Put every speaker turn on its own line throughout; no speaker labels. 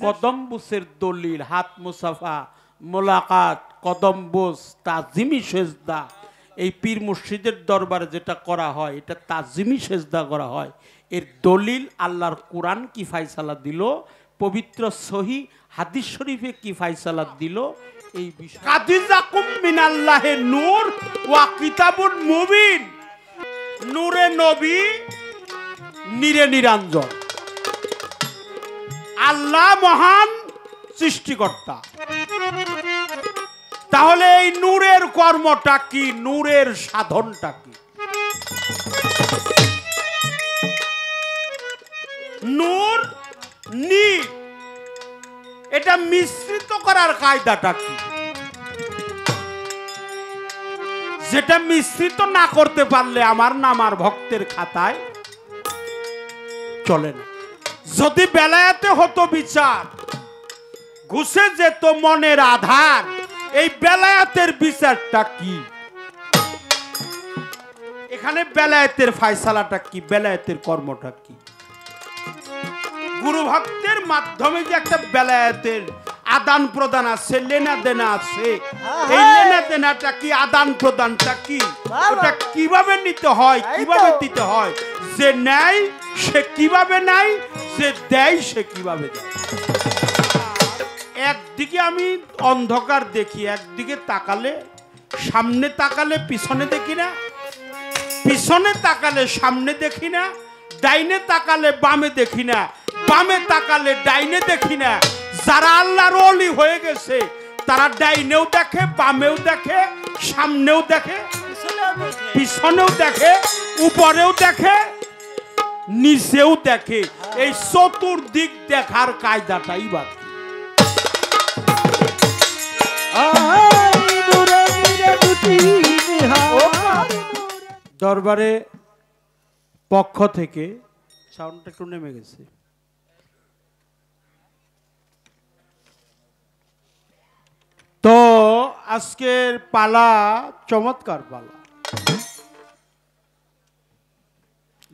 কদম বুসের দলিল হাত মুসাফা মোলাকাত কদম বুস তাজিমি সেজদা এই পীর মুর্শিদের দরবারে যেটা করা হয় এটা তাজিমি সেজদা করা হয় এর দলিল আল্লাহর কোরআন কি ফায়সালা দিল পবিত্র সহি হাদিস শরীফে কি ফায়সালা দিল এই বিষয় কাদিজাকুম মিনাল্লাহি নূর ওয়া কিতাবুন মুবিন নূরে নবী নিরে নিরঞ্জন আল্লাহ মহান সৃষ্টিকর্তা তাহলে এই নূরের কর্মটা কি নূরের সাধনটা কি নূর নি এটা মিশ্রিত করার কায়দাটা কি যেটা মিশ্রিত না করতে পারলে আমার নাম আর ভক্তের খাতায় চলে না যদি বেলায়েতে হতো বিচার ঘুষে যেত মনের আধার এই বেলায়েতের বিচারটা কি এখানে বেলায়েতের ফায়সালাটা কি বেলায়েতের কর্মটা কি গুরু ভক্তের মাধ্যমে যে একটা বেলায়েতের আদান প্রদান আছে লেনা দেনা আছে এই লেনা দেনাটা কি আদান প্রদানটা কি ওটা কিভাবে নিতে হয় কিভাবে দিতে হয় যে নেয় সে কিভাবে নেয় যে দেয় সে কিভাবে দেয় একদিকে আমি অন্ধকার দেখি একদিকে তাকালে সামনে তাকালে পিছনে দেখি না পিছনে তাকালে সামনে দেখি না ডাইনে তাকালে বামে দেখি না বামে তাকালে ডাইনে দেখি না যারা আল্লাহর ওলি হয়ে গেছে তারা ডাইনেও দেখে বামেও দেখে সামনেও দেখে পিছনেও দেখে উপরেও দেখে নিচেও দেখে এই চতুর্দিক দেখার কায়দাটাই বাকি দরবারে পক্ষ থেকে সাউন্ডটা একটু নেমে গেছে তো আজকের পালা চমৎকার পালা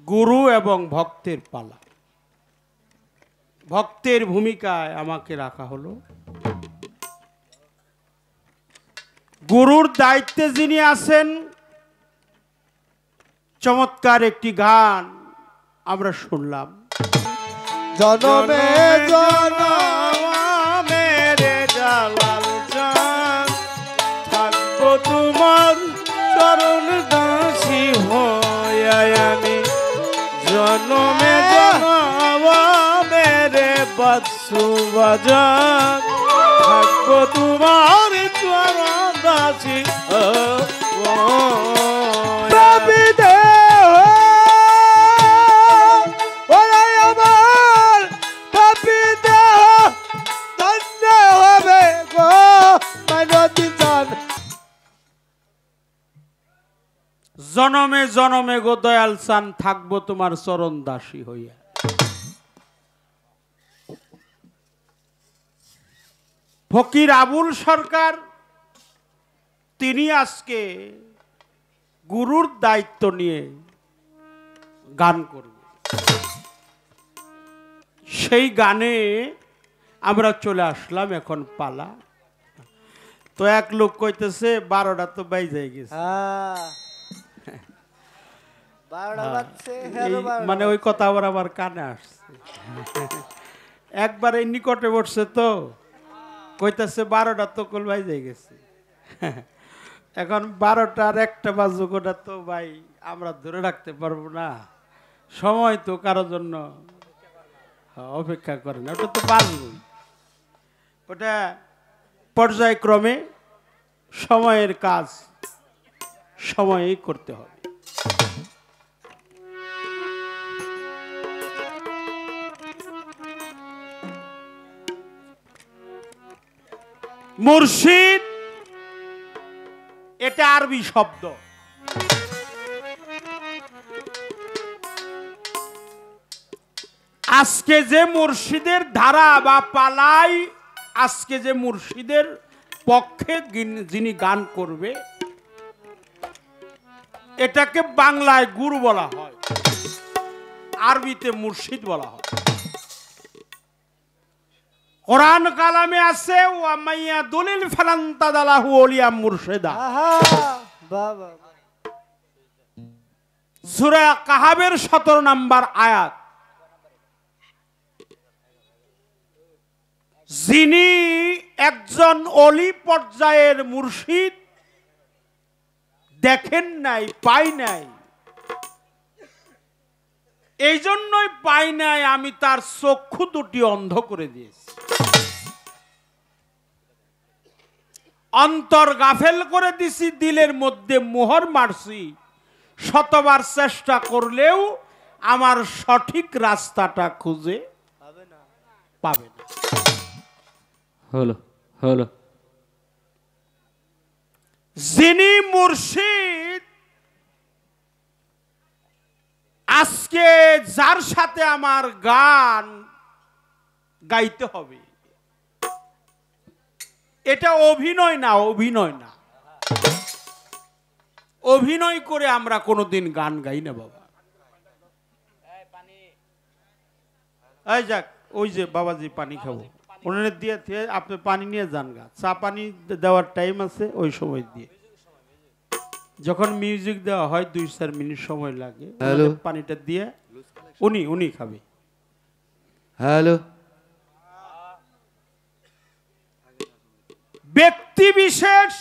গুরু এবং ভক্তের পালা ভক্তের ভূমিকায় আমাকে রাখা হলো গুরুর দায়িত্বে যিনি আছেন চমৎকার একটি গান আমরা শুনলাম
জনমে জনমে রে জালাল জান থাকবো তোমার চরণ দাসী হয়ে আমি জনমে জনমে রে বাদশু বাজান থাকবো তোমার চরণ দাসী
জনমে জনমে গো দয়াল চান থাকবো তোমার চরণ দাসী হইয়া ফকির আবুল সরকার তিনি আজকে গুরুর দায়িত্ব নিয়ে গান করবে সেই গানে আমরা চলে আসলাম এখন পালা তো এক লোক কইতেছে 12টা তো বাইজে গেছে মানে ওই কথা আবার আমার কানে আসছে একবার এই নিকটে বসছে তো কইতেছে 12টা তো কল বাইজে গেছে এখন 12টার একটা বাজুক ওটা তো ভাই আমরা ধরে রাখতে পারবো না সময় তো কারোর জন্য অপেক্ষা করে না ওটা তো বাজবই ওটা পর্যায়ক্রমে সময়ের কাজ সময়েই করতে হবে মুর্শিদ এটা আরবি শব্দ আজকে যে মুর্শিদের ধারা বা পালাই আজকে যে মুর্শিদের পক্ষে যিনি গান করবে এটাকে বাংলায় গুরু বলা হয় আরবিতে মুর্শিদ বলা হয় কোরআন কালামে আছে ওয়া মাইয়া দলিল ফালান্তাদালাহু ওলিয়া মুর্শিদা।
বাবা
সূরা কাহাবের 17 নম্বর আয়াত। যিনি একজন অলি পর্যায়ের মুর্শিদ দেখেন নাই, পাই নাই, এই জন্যই পাই নাই, আমি তার চক্ষু দুটি অন্ধ করে দিয়েছি, অন্তর গাফেল করে দিছি, দিলের মধ্যে মোহর মারছি। শতবার চেষ্টা করলেও আমার সঠিক রাস্তাটা খুঁজে পাবে না।
হলো হলো।
যিনি মুর্শিদ, আজকে যার সাথে আমার গান গাইতে হবে, এটা অভিনয় না, অভিনয় না। অভিনয় করে আমরা কোনোদিন গান গাই না বাবা। এই যাক, ওই যে বাবাজি পানি খাবো, ওনারে দিয়ে আপনি পানি নিয়ে যান গা। চা পানি দেওয়ার টাইম আছে, ওই সময় দিয়ে। যখন মিউজিক দেওয়া হয় 2-4 মিনিট সময় লাগে, পানিটা দিয়ে উনি খাবে।
হ্যালো।
ব্যক্তি বিশেষ,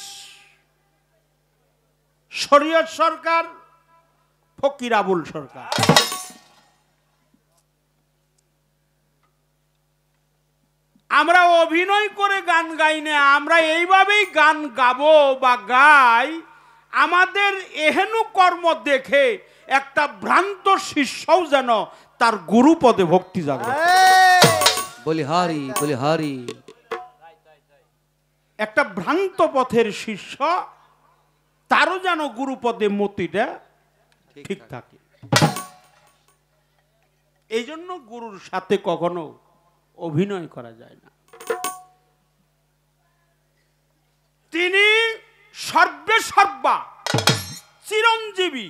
শরীয়ত সরকার, ফকির আবুল সরকার, আমরা অভিনয় করে গান গাই না, আমরা এইভাবেই গান গাবো বা গাই। আমাদের এহেন কর্ম দেখে একটা ভ্রান্ত শিষ্যও যেন তার গুরু পদে ভক্তি জাগবে।
বলি হারি, বলি হারি।
একটা ভ্রান্ত পথের শিষ্য, তারও যেন গুরুপদে মতিটা ঠিক থাকে। এই জন্য গুরুর সাথে কখনো অভিনয় করা যায় না। তিনি সর্বে সর্বা, চিরঞ্জীবী,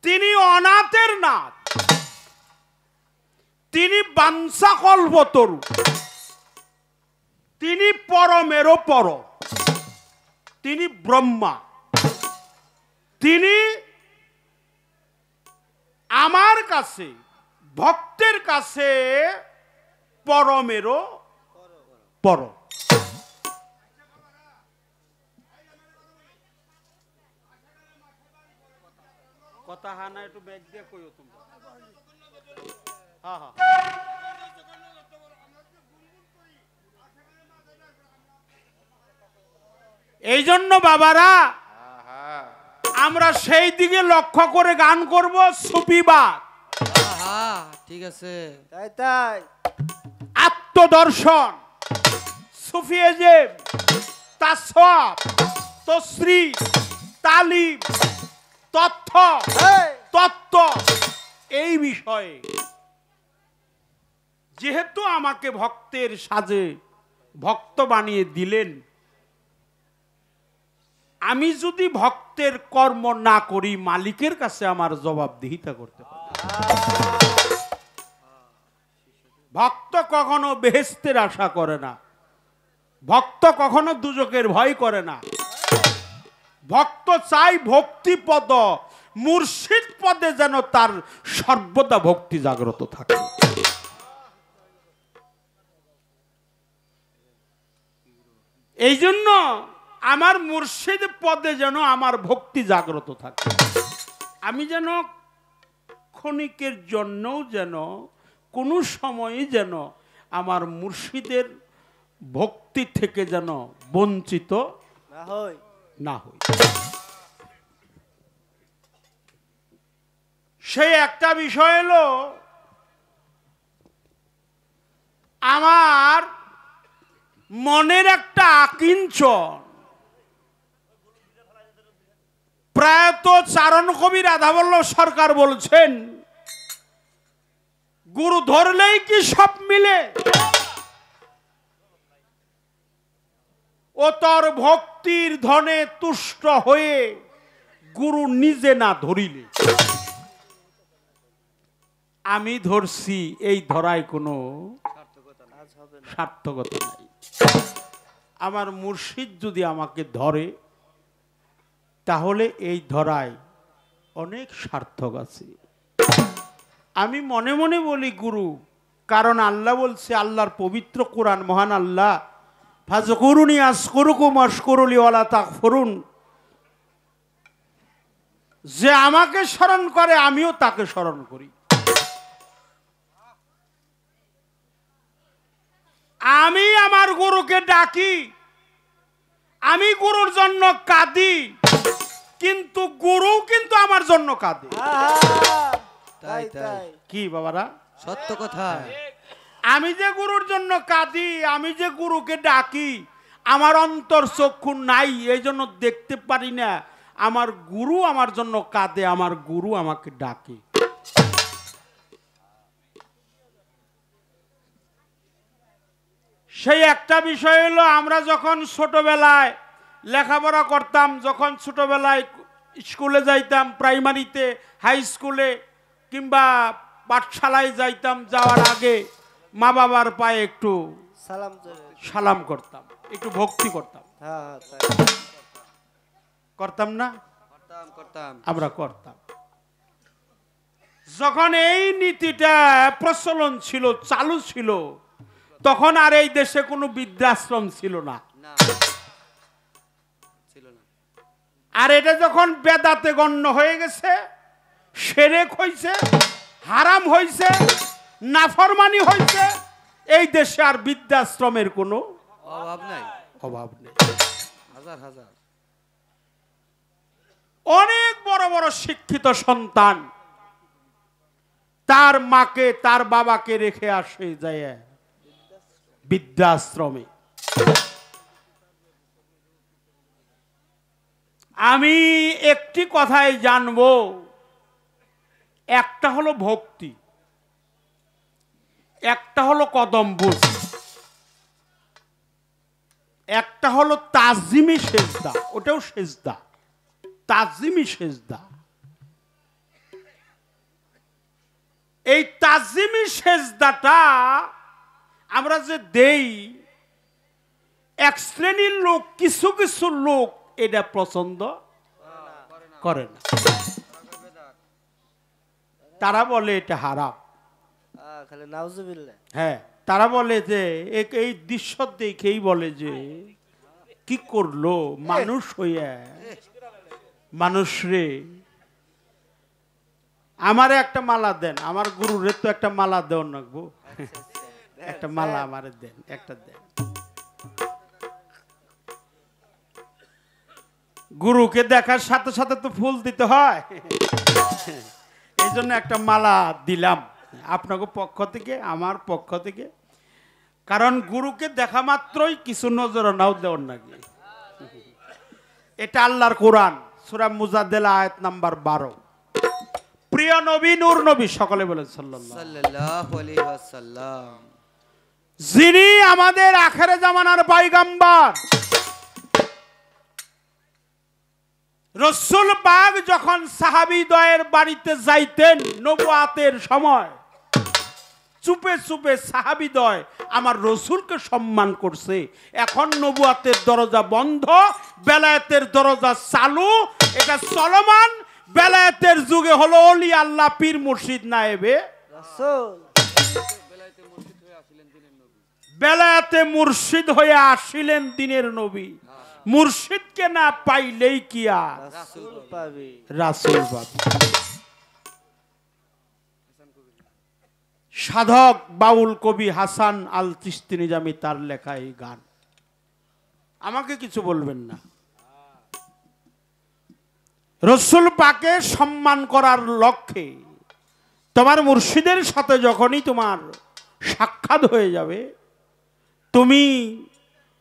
তিনি অনাথের নাথ, তিনি বাঞ্ছা কল্পতরু, তিনি পরমেরও পর, তিনি ব্রহ্মা, তিনি আমার কাছে, ভক্তের কাছে পরমেরও পর। কথা হানা একটু ব্যাগ দিয়ে কইও তোমরা। হ্যাঁ হ্যাঁ। এই জন্য বাবারা, আমরা সেই দিকে লক্ষ্য করে গান করব। সুফিবাদ,
ঠিক আছে,
তাই তাই,
আত্মদর্শন, সুফিজম, তাসওয়াফ, তসরিফ, তালিম, তথ্য, তত্ত্ব, এই বিষয়ে যেহেতু আমাকে ভক্তের সাজে ভক্ত বানিয়ে দিলেন, আমি যদি ভক্তের কর্ম না করি, মালিকের কাছে আমার জবাবদিহিতা করতে হবে। ভক্ত কখনো বেহেশতের আশা করে না, ভক্ত কখনো দুজকের ভয় করে না। ভক্ত চাই ভক্তি পদ, মুর্শিদ পদে যেন তার সর্বদা ভক্তি জাগ্রত থাকে। এই জন্য আমার মুর্শিদ পদে যেন আমার ভক্তি জাগ্রত থাকে। আমি যেন ক্ষণিকের জন্যও যেন কোনো সময়ে যেন আমার মুর্শিদের ভক্তি থেকে যেন বঞ্চিত না হই। সেই একটা বিষয় হলো, আমার মনের একটা আকিঞ্চন। প্রায়ত চারণ কবি রাধাবল্লভ সরকার বলছেন, গুরু ধরলেই কি সব মিলে, ও তোর ভক্তির ধনে তুষ্ট হয়ে গুরু নিজে না ধরিলে। আমি ধরছি, এই ধরায় কোনো
আজ হবে না।
সার্থকতা নাই। আমার মুর্শিদ যদি আমাকে ধরে তাহলে এই ধরায় অনেক সার্থক আছে। আমি মনে মনে বলি গুরু, কারণ আল্লাহ বলছে, আল্লাহর পবিত্র কোরআন, মহান আল্লাহ, ফাজকুরুনি আশকুরুকুম আশকুরুলি ওয়ালা তাকফুরুন, যে আমাকে স্মরণ করে আমিও তাকে স্মরণ করি। আমি আমার গুরুকে ডাকি, আমি গুরুর জন্য কাঁদি, কিন্তু গুরু কিন্তু আমার জন্য কাঁদে।
তাই
তাই।
তাই।
কি বাবারা?
সত্য কথা।
আমি যে গুরুর জন্য কাঁদি, আমি যে গুরুকে ডাকি, আমার অন্তর চক্ষু নাই, এই জন্য দেখতে পারি না। আমার গুরু আমার জন্য কাঁদে, আমার গুরু আমাকে ডাকে। সেই একটা বিষয় হলো, আমরা যখন ছোটবেলায় লেখাপড়া করতাম, যখন ছোটবেলায় স্কুলে যাইতাম, প্রাইমারিতে, হাই স্কুলে কিংবা পাঠশালায় যাইতাম, যাওয়ার আগে মা বাবার পায়ে একটু
সালাম করে।
সালাম করতাম, একটু ভক্তি করতাম।
হ্যাঁ হ্যাঁ তাই।
করতাম না?
করতাম করতাম।
আমরা করতাম। যখন এই নীতিটা প্রচলন ছিল, চালু ছিল, তখন আর এই দেশে কোনো বৃদ্ধাশ্রম ছিল না।
না, ছিল না।
আর এটা যখন বেদাতে গণ্য হয়ে গেছে, শিরক হইছে, হারাম হইছে, নাফরমানি হইছে, এই দেশে আর বৃদ্ধাশ্রমের কোনো
অভাব নাই।
অভাব নেই।
হাজার হাজার।
অনেক বড় বড় শিক্ষিত সন্তান তার মাকে, তার বাবাকে রেখে আসে যায় বৃদ্ধাশ্রমে। আমি একটি কথাই জানবো, একটা হলো ভক্তি, একটা হলো কদম বুঝ, একটা হলো তাজিমি সেজদা, ওটাও সেজদা, তাজিমি সেজদা। এই তাজিমি সেজদাটা আমরা যে দেই, এক শ্রেণীর লোক, কিছু কিছু লোক এটা পছন্দ করে না। তারা বলে এটা হারাম।
খালি নাউজুবিল্লাহ।
হ্যাঁ, তারা বলে যে এই দৃশ্য দেখেই বলে যে কি করলো মানুষ হইয়া, মানুষ রে, আমারে একটা মালা দেন, আমার গুরুরে তো একটা মালা দেন রাখবো, একটা মালা আমারে দেন, একটা দেন। গুরুকে দেখার সাথে সাথে তো ফুল দিতে হয়, এই জন্য একটা মালা দিলাম আপনাকে পক্ষ থেকে, আমার পক্ষ থেকে। কারণ গুরুকে দেখা মাত্রই কিছু নজরানাও দেওয়ার নাকি। এটা আল্লাহর কোরআন, সূরা মুজাদ্দেলা আয়াত নাম্বার 12। প্রিয় নবী, নূর নবী, সকলে বলেন সাল্লাল্লাহু
সাল্লাল্লাহু আলাইহি ওয়াসাল্লাম।
যিনি আমাদের আখেরে জামানার পয়গম্বর, রাসূল পাক যখন সাহাবীদ্বয়ের বাড়িতে যাইতেন নবুয়াতের সময়, চুপে চুপে সাহাবীদ্বয় আমার রাসূলকে সম্মান করছে। এখন নবুয়াতের দরজা বন্ধ, বেলায়েতের দরজা চালু, এটা চলমান। বেলায়েতের যুগে হলো ওলি আল্লাহ, পীর মুর্শিদ নায়েবে
রাসূল।
বেলায়েতে মুর্শিদ হয়ে আসিলেন দিনের নবী। মুর্শিদকে না পাইলেই কি আর
রাসূল পাবি।
রাসূল পাবে। সাধক বাউল কবি হাসান আল চিশতি নিজামী তার লেখা এই গান, আমাকে কিছু বলবেন না। রাসূল পাকে সম্মান করার লক্ষ্যে তোমার মুর্শিদের সাথে যখনই তোমার সাক্ষাৎ হয়ে যাবে, তুমি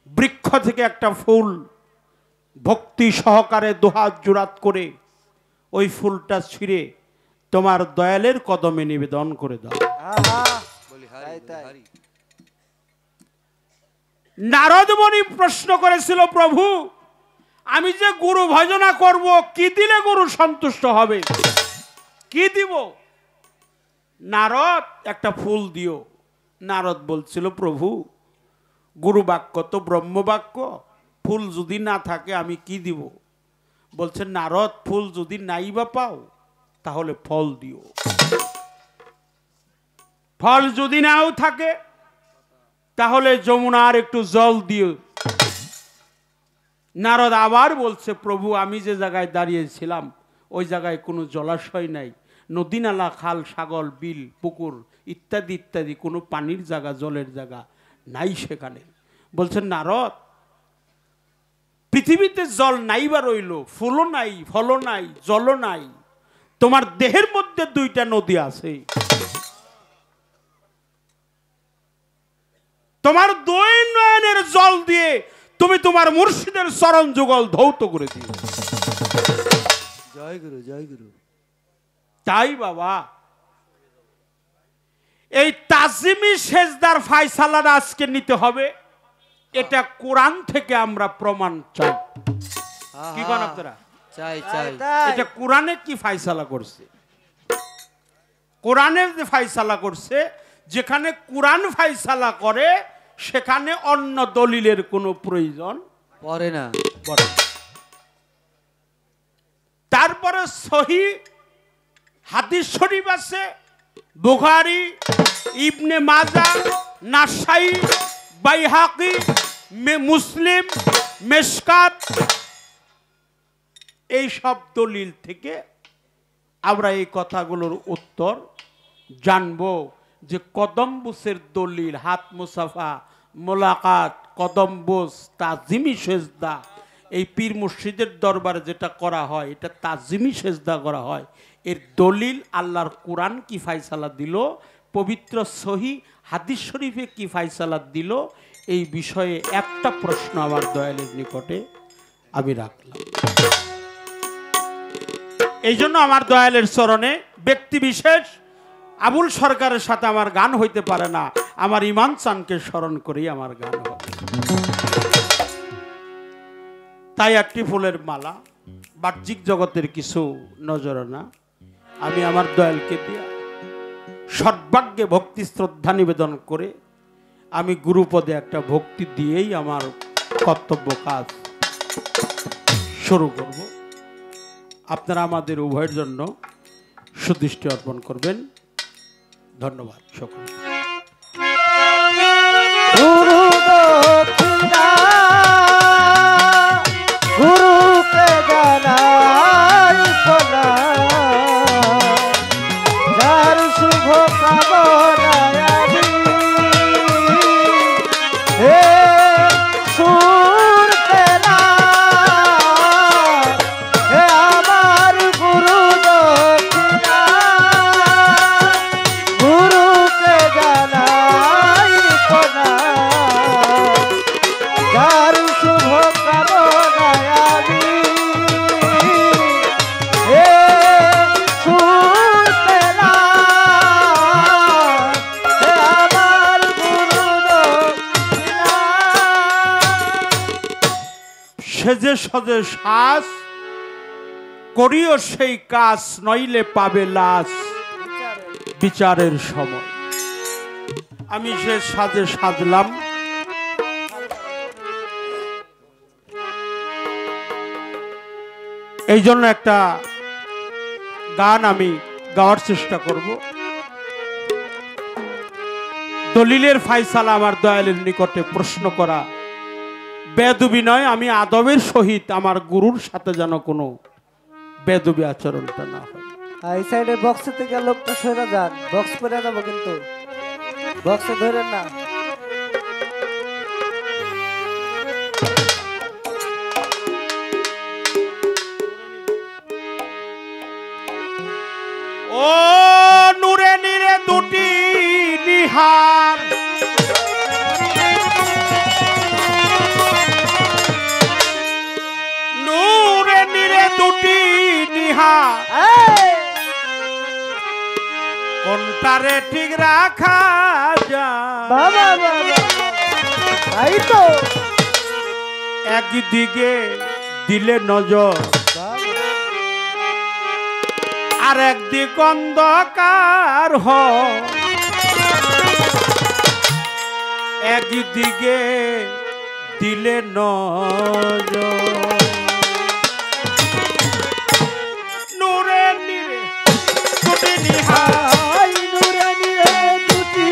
বৃক্ষ থেকে একটা ফুল ভক্তি সহকারে দুহাত জোড়াত করে ওই ফুলটা ছিঁড়ে তোমার দয়ালের কদমে নিবেদন করে দাও।
আহা
বলি
তাই
হারি,
তাই।
হারি।
নারদ মুনি প্রশ্ন করেছিল, প্রভু আমি যে গুরু ভজনা করব, কি দিলে গুরু সন্তুষ্ট হবে, কি দিব? নারদ একটা ফুল দিও। নারদ বলছিল প্রভু গুরু বাক্য তো ব্রহ্ম বাক্য, ফুল যদি না থাকে আমি কি দিব? বলছেন নারদ ফুল যদি নাই বা পাও তাহলে ফল দিও। ফল যদি নাও থাকে তাহলে যমুনার একটু জল দিও। নারদ আবার বলছে প্রভু আমি যে জায়গায় দাঁড়িয়েছিলাম ওই জায়গায় কোনো জলাশয় নাই, নদী নালা খাল সাগর বিল পুকুর ইত্যাদি ইত্যাদি কোনো পানির জায়গা জলের জায়গা নাই সেখানে। বলছেন নারদ পৃথিবীতে জল নাই বা রইল, ফুলও নাই ফলও নাই জলও নাই, তোমার দেহের মধ্যে দুইটা নদী আছে, তোমার দুই নয়নের জল দিয়ে তুমি তোমার মুর্শিদের চরণ যুগল ধৌত করে দিও।
জয় গুরু জয় গুরু।
তাই বাবা এই তাজিমি সেজদার ফায়সালাটা আজকে নিতে হবে। এটা কোরআন থেকে আমরা প্রমাণ চাই। কি কোন আপনারা?
চাই চাই।
এটা কোরআনে কি ফায়সালা করছে? কোরআনে যে ফায়সালা করছে, যেখানে কোরআন ফায়সালা করে সেখানে অন্য দলিলের কোনো প্রয়োজন
পড়ে না।
তারপরে সহি হাদিস শরীফ আছে, বুখারী, ইবনে মাজাহ, নাসাই, বাইহাকি, মুসলিম, মেশকাত, এই সব দলিল থেকে আমরা এই কথাগুলোর উত্তর জানবো যে কদমবুসের দলিল হাত মুসাফা মোলাকাত কদমবুস তাজিমি সেজদা, এই পীর মুর্শিদের দরবারে যেটা করা হয় এটা তাজিমি সেজদা করা হয়। এর দলিল আল্লাহর কোরআন কি ফায়সালা দিল, পবিত্র সহি হাদিস শরীফে কি ফায়সালা দিল, এই বিষয়ে একটা প্রশ্ন আমার দয়ালের নিকটে আমি রাখলাম। এই জন্য আমার দয়ালের চরণে ব্যক্তি বিশেষ আবুল সরকারের সাথে আমার গান হইতে পারে না, আমার ইমান চানকে স্মরণ করেই আমার গান হবে। তাই একটি ফুলের মালা, বাহ্যিক জগতের কিছু নজরানা আমি আমার দয়ালকে দিয়া সর্বাগ্যে ভক্তি শ্রদ্ধা নিবেদন করে আমি গুরুপদে একটা ভক্তি দিয়েই আমার কর্তব্য কাজ শুরু করব। আপনারা আমাদের উভয়ের জন্য সুদৃষ্টি অর্পণ করবেন। ধন্যবাদ সকল।
গুরু দক্ষিণা গুরুকে জানাই প্রণাম, যার শুভ কামনায় আমি হে সুর পেলাম, হে আমার গুরু দক্ষিণা গুরুকে জানাই প্রণাম, যার শুভ কামনায় আমি হে সুর পেলাম, হে আমার গুরু দক্ষিণা।
সেজে সজে শ্বাস করিও সেই কাজ, নইলে পাবে লাশ বিচারের সময়। আমি সে সাজে সাজলাম, এই জন্য একটা গান আমি গাওয়ার চেষ্টা করব। দলিলের ফায়সালা আমার দয়ালের নিকটে প্রশ্ন করা বেদবি নয়, আমি আদবের সহিত আমার গুরুর সাথে যেন কোনো বেদবি আচরণটা না হয়।
এই সাইডে বক্সের থেকে লোকটা সরে যান, বক্স পরে যাবো কিন্তু বক্সে ধরেন না।
ও নূরে নীরে দুটি নিহার, নূরে নীরে দুটি নিহার, কোনটারে ঠিক রাখা যায়?
বাবা বাবা তাই তো
একদিকে দিলে নজর আর একদিক অন্ধকার হয় একদিকে দিলে নজর নূরে নিরে দুটি নিহাই
নূরে নিরে দুটি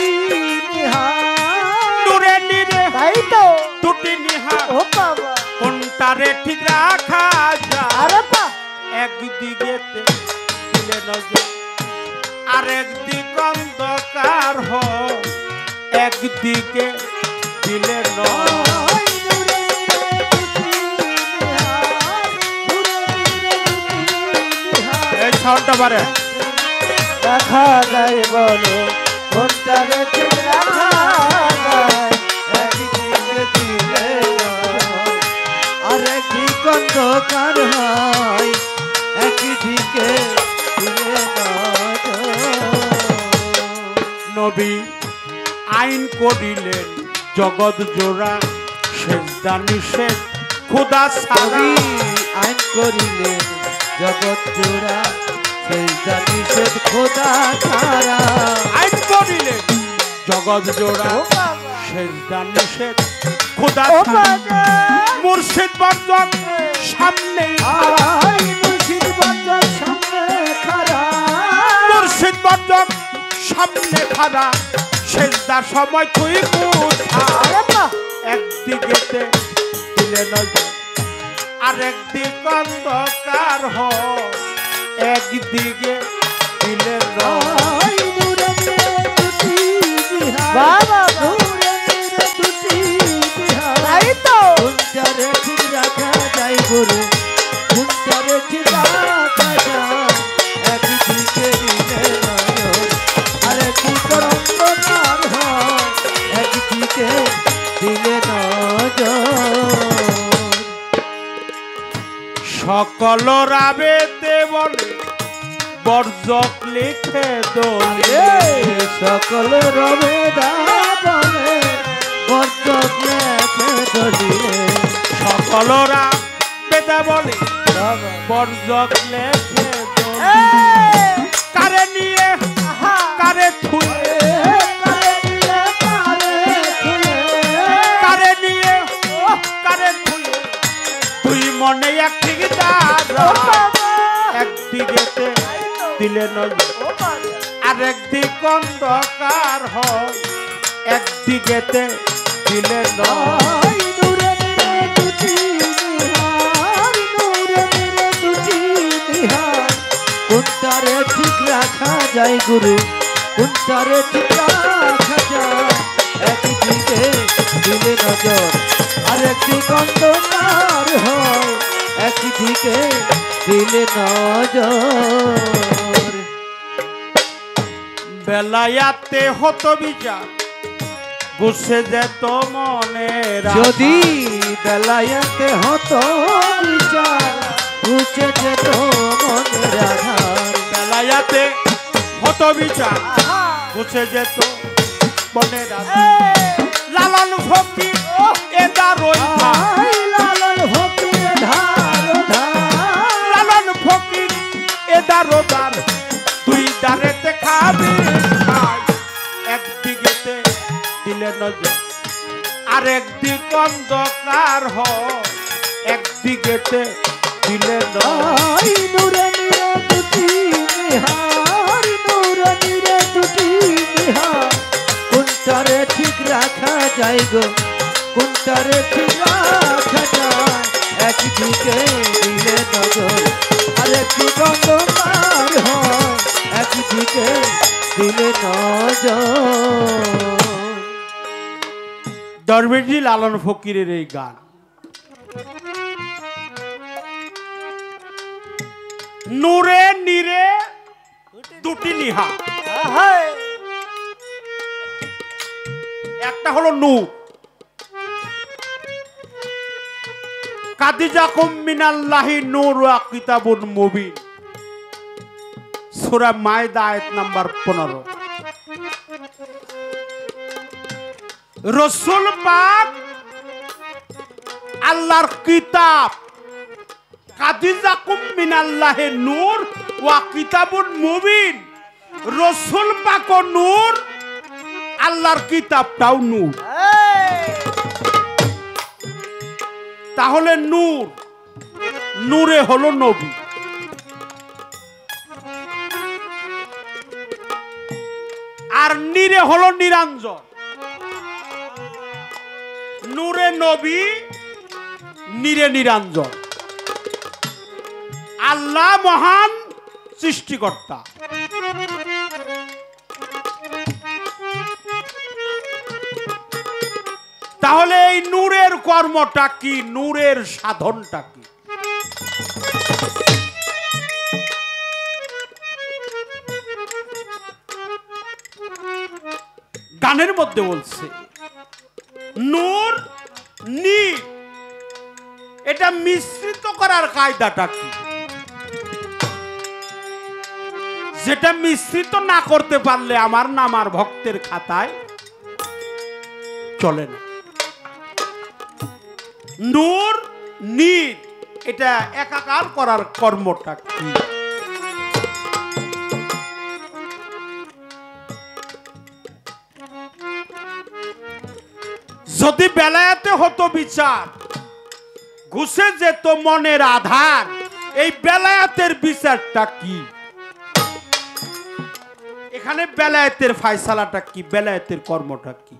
নিহার
নূরে নিরে
তাই তো
দুটি নিহাই
ও বাবা
কোনটারে ঠিক রাখা যায়
আরে বা
একদিকে দিলে নজর আর একদিক অন্ধকার হয় একদিকে দিলে নজর এই সাউন্ডটা বাড়ে
দেখা যায় বলো কোনটারে ঠিক রাখা যায় একদিকে দিলে
আর একদিক অন্ধকার হয় একদিকে দিলে
নবী আইন করিলেন জগৎ জোড়া সেজদা নিষেধ খোদা সারা
আইন করিলেন জগৎ জোড়া সেজদা নিষেধ খোদা ছাড়া
আইন করিলেন জগৎ জোড়া সেজদা নিষেধ খোদা ছাড়া মুর্শিদ বন্ধন সামনে
মুর্শিদ বন্ধন সামনে খাড়া
মুর্শিদ বন্ধন সামনে খাড়া সেজদার সময় তুই
আরে বা
একদিকেতে দিলে নজর আর একদিক অন্ধকার হয় একদিকে দিলে নজর
বাবা নূরে নিরে দুটি নিহার তাই তো
কোনটারে ঠিক রাখা যায় গুরু কোনটারে ঠিক রাখা যায় একদিকে দিলে নজর আর একদিকে অন্ধকার হয় একদিকে দিলে নজর
সকল রাবেতে বলে বর্জক লিখে দোলে
সকল রবে দাবনে বর্জক লেখে দলিলে
সকল রাবেতে বলে বর্জক লেখে দোলে কারে নিয়ে কারে থুয়ে কারে নিয়ে কারে থুয়ে তুই মনে এক ঠিক একদিকেতে দিলে নজর আর একদিক অন্ধকার হয় একদিকেতে দিলে নজর
নূরে নিরে দুটি নিহার নূরে নিরে দুটি নিহার
কোনটারে ঠিক রাখা যায় গুরু কোনটারে ঠিক রাখা যায় একদিকে দিলে নজর আর একদিক অন্ধকার হয় একদিকে দিলে নজর
বেলায়াতে হতো বিচার গুছে যেত মনের
যদি বেলায়াতে হতো বিচার বুঝে যেত মনের আধার
বেলায়াতে হতো বিচার গুছে যেত মনের লালন ফকির এদার
লালন ফকির ধার ধার
লালন ফকির এদার দুই দারেতে খাবি খাই একদিকেতে দিলে নজর আর একদিক অন্ধকার হয় একদিকেতে দিলে নজর
নূরে নিরে দুটি নিহার নূরে নিরে দুটি নিহার
কোনটারে ঠিক রাখা যায় গো কোনটারে ঠিক রাখা যায় একদিকে দিলে নজর আর একদিক অন্ধকার হয় একদিকে দিলে নজর
দরবেশজি লালন ফকিরের এই গান নূরে নিরে দুটি নিহা একটা হলো নূর কাদিজাকুম মিনাল্লাহি নূর ওয়া কিতাবুন মুবিন সূরা মায়দা আয়াত নাম্বার 15 রাসূল পাক আল্লাহর কিতাব কাদিজাকুম মিনাল্লাহি নূর ওয়া কিতাবুন মুবিন, রসুল পাক নূর, আল্লাহর কিতাবটাও নূর। তাহলে নূর, নূরে হলো নবী। আর নীরে হলো নিরঞ্জন। নূরে নবী, নীরে নিরঞ্জন। আল্লাহ মহান সৃষ্টিকর্তা। তাহলে এই নূরের কর্মটা কি, নূরের সাধনটা কি? গানের মধ্যে বলছে নূর নীর, এটা মিশ্রিত করার কায়দাটা কি? যেটা মিশ্রিত না করতে পারলে আমার নাম আর ভক্তের খাতায় চলে না। নূর নীর, এটা একাকার করার কর্মটা কি? যদি বেলায়েতে হতো বিচার, ঘুষে যেত মনের আধার, এই বেলায়েতের বিচারটা কি? এখানে বেলায়েতের ফায়সালাটা কি, বেলায়েতের কর্মটা কি?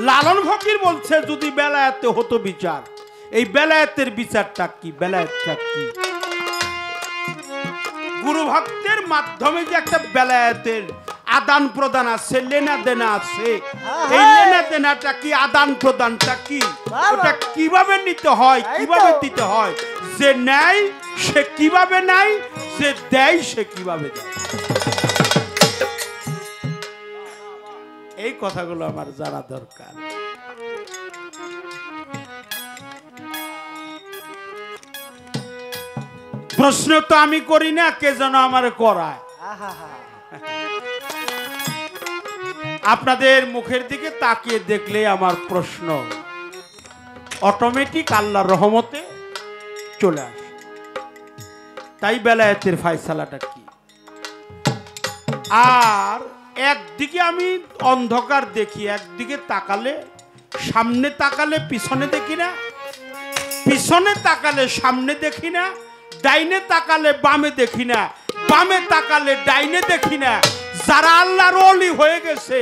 লালন ফকির বলছে যদি বেলায়েতে হতো বিচার, এই বেলায়েতের বিচারটা কি, বেলায়েতটা কি? গুরু ভক্তের মাধ্যমে যে একটা বেলায়েতের আদান প্রদান আছে, লেনা দেনা আছে, এই লেনা দেনাটা কি, আদান প্রদানটা কি, ওটা কিভাবে নিতে হয়, কিভাবে দিতে হয়? যে নেয় সে কিভাবে নেয়, যে দেয় সে কিভাবে দেয়। এই কথাগুলো আমার জানা দরকার। প্রশ্ন তো আমি করি না, কে যেন আমার করায়। আপনাদের মুখের দিকে তাকিয়ে দেখলে আমার প্রশ্ন অটোমেটিক আল্লাহর রহমতে চলে আসে। তাই বেলায়েতের ফায়সালাটা কি? আর একদিকে আমি অন্ধকার দেখি, একদিকে তাকালে, সামনে তাকালে পিছনে দেখি না, পিছনে তাকালে সামনে দেখি না, ডাইনে তাকালে বামে দেখি না, বামে তাকালে ডাইনে দেখি না। যারা আল্লাহর ওলি হয়ে গেছে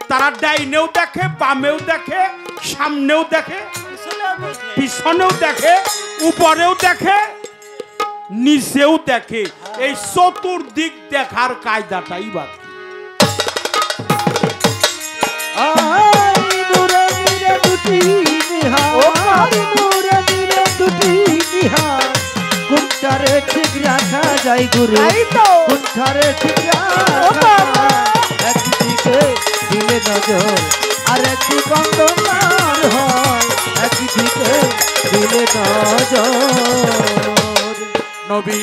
তারা ডাইনেও দেখে, বামেও দেখে, সামনেও দেখে, পিছনেও দেখে, উপরেও দেখে, নিচেও দেখে। এই চতুর্দিক দেখার কায়দাটাই বাকি।
কোনটারে ঠিক রাখা যায় গুরু, কোনটারে ঠিক রাখা, একদিকে দিলে নজর আর একদিকে অন্ধকার হয়, একদিকে দিলে নজর।
নবী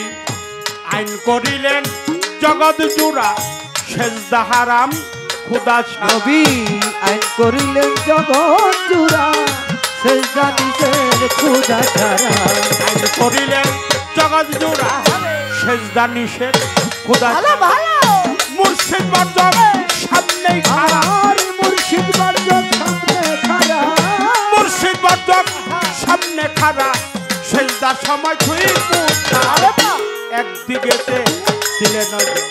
আইন করিলেন জগৎ জুড়া, সেজদা হারাম খুদা ছাড়া।
নবী আইন করিলেন জগৎ জুড়া, সেজদা নিষেধ খুদা ছাড়া।
আইন করিলেন জগৎ জুড়া, সেজদা নিষেধ খুদা ছাড়া। মুর্শিদ বর্জক সামনেই খাড়া,
মুর্শিদ বর্জক সামনে খাড়া,
মুর্শিদ বর্জক সামনে খাড়া। সেজদার সময় ছুঁই একদিকে দিলে নজর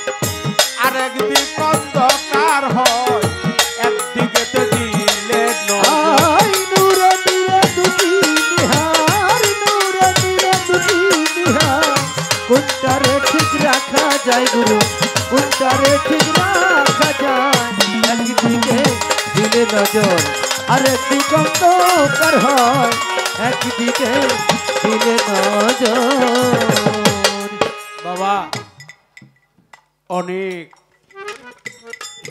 আর একদিক অন্ধকার হয়, একদিকে দিলে নজর।
নূরে দিলে দুটি নিহার, নূরে দিলে দুটি নিহার, কোনটারে ঠিক রাখা যায় গুরু, কোনটারে ঠিক রাখা যায়, একদিকে দিলে নজর আর একদিক অন্ধকার হয়, একদিকে দিলে নজর।
বাবা অনেক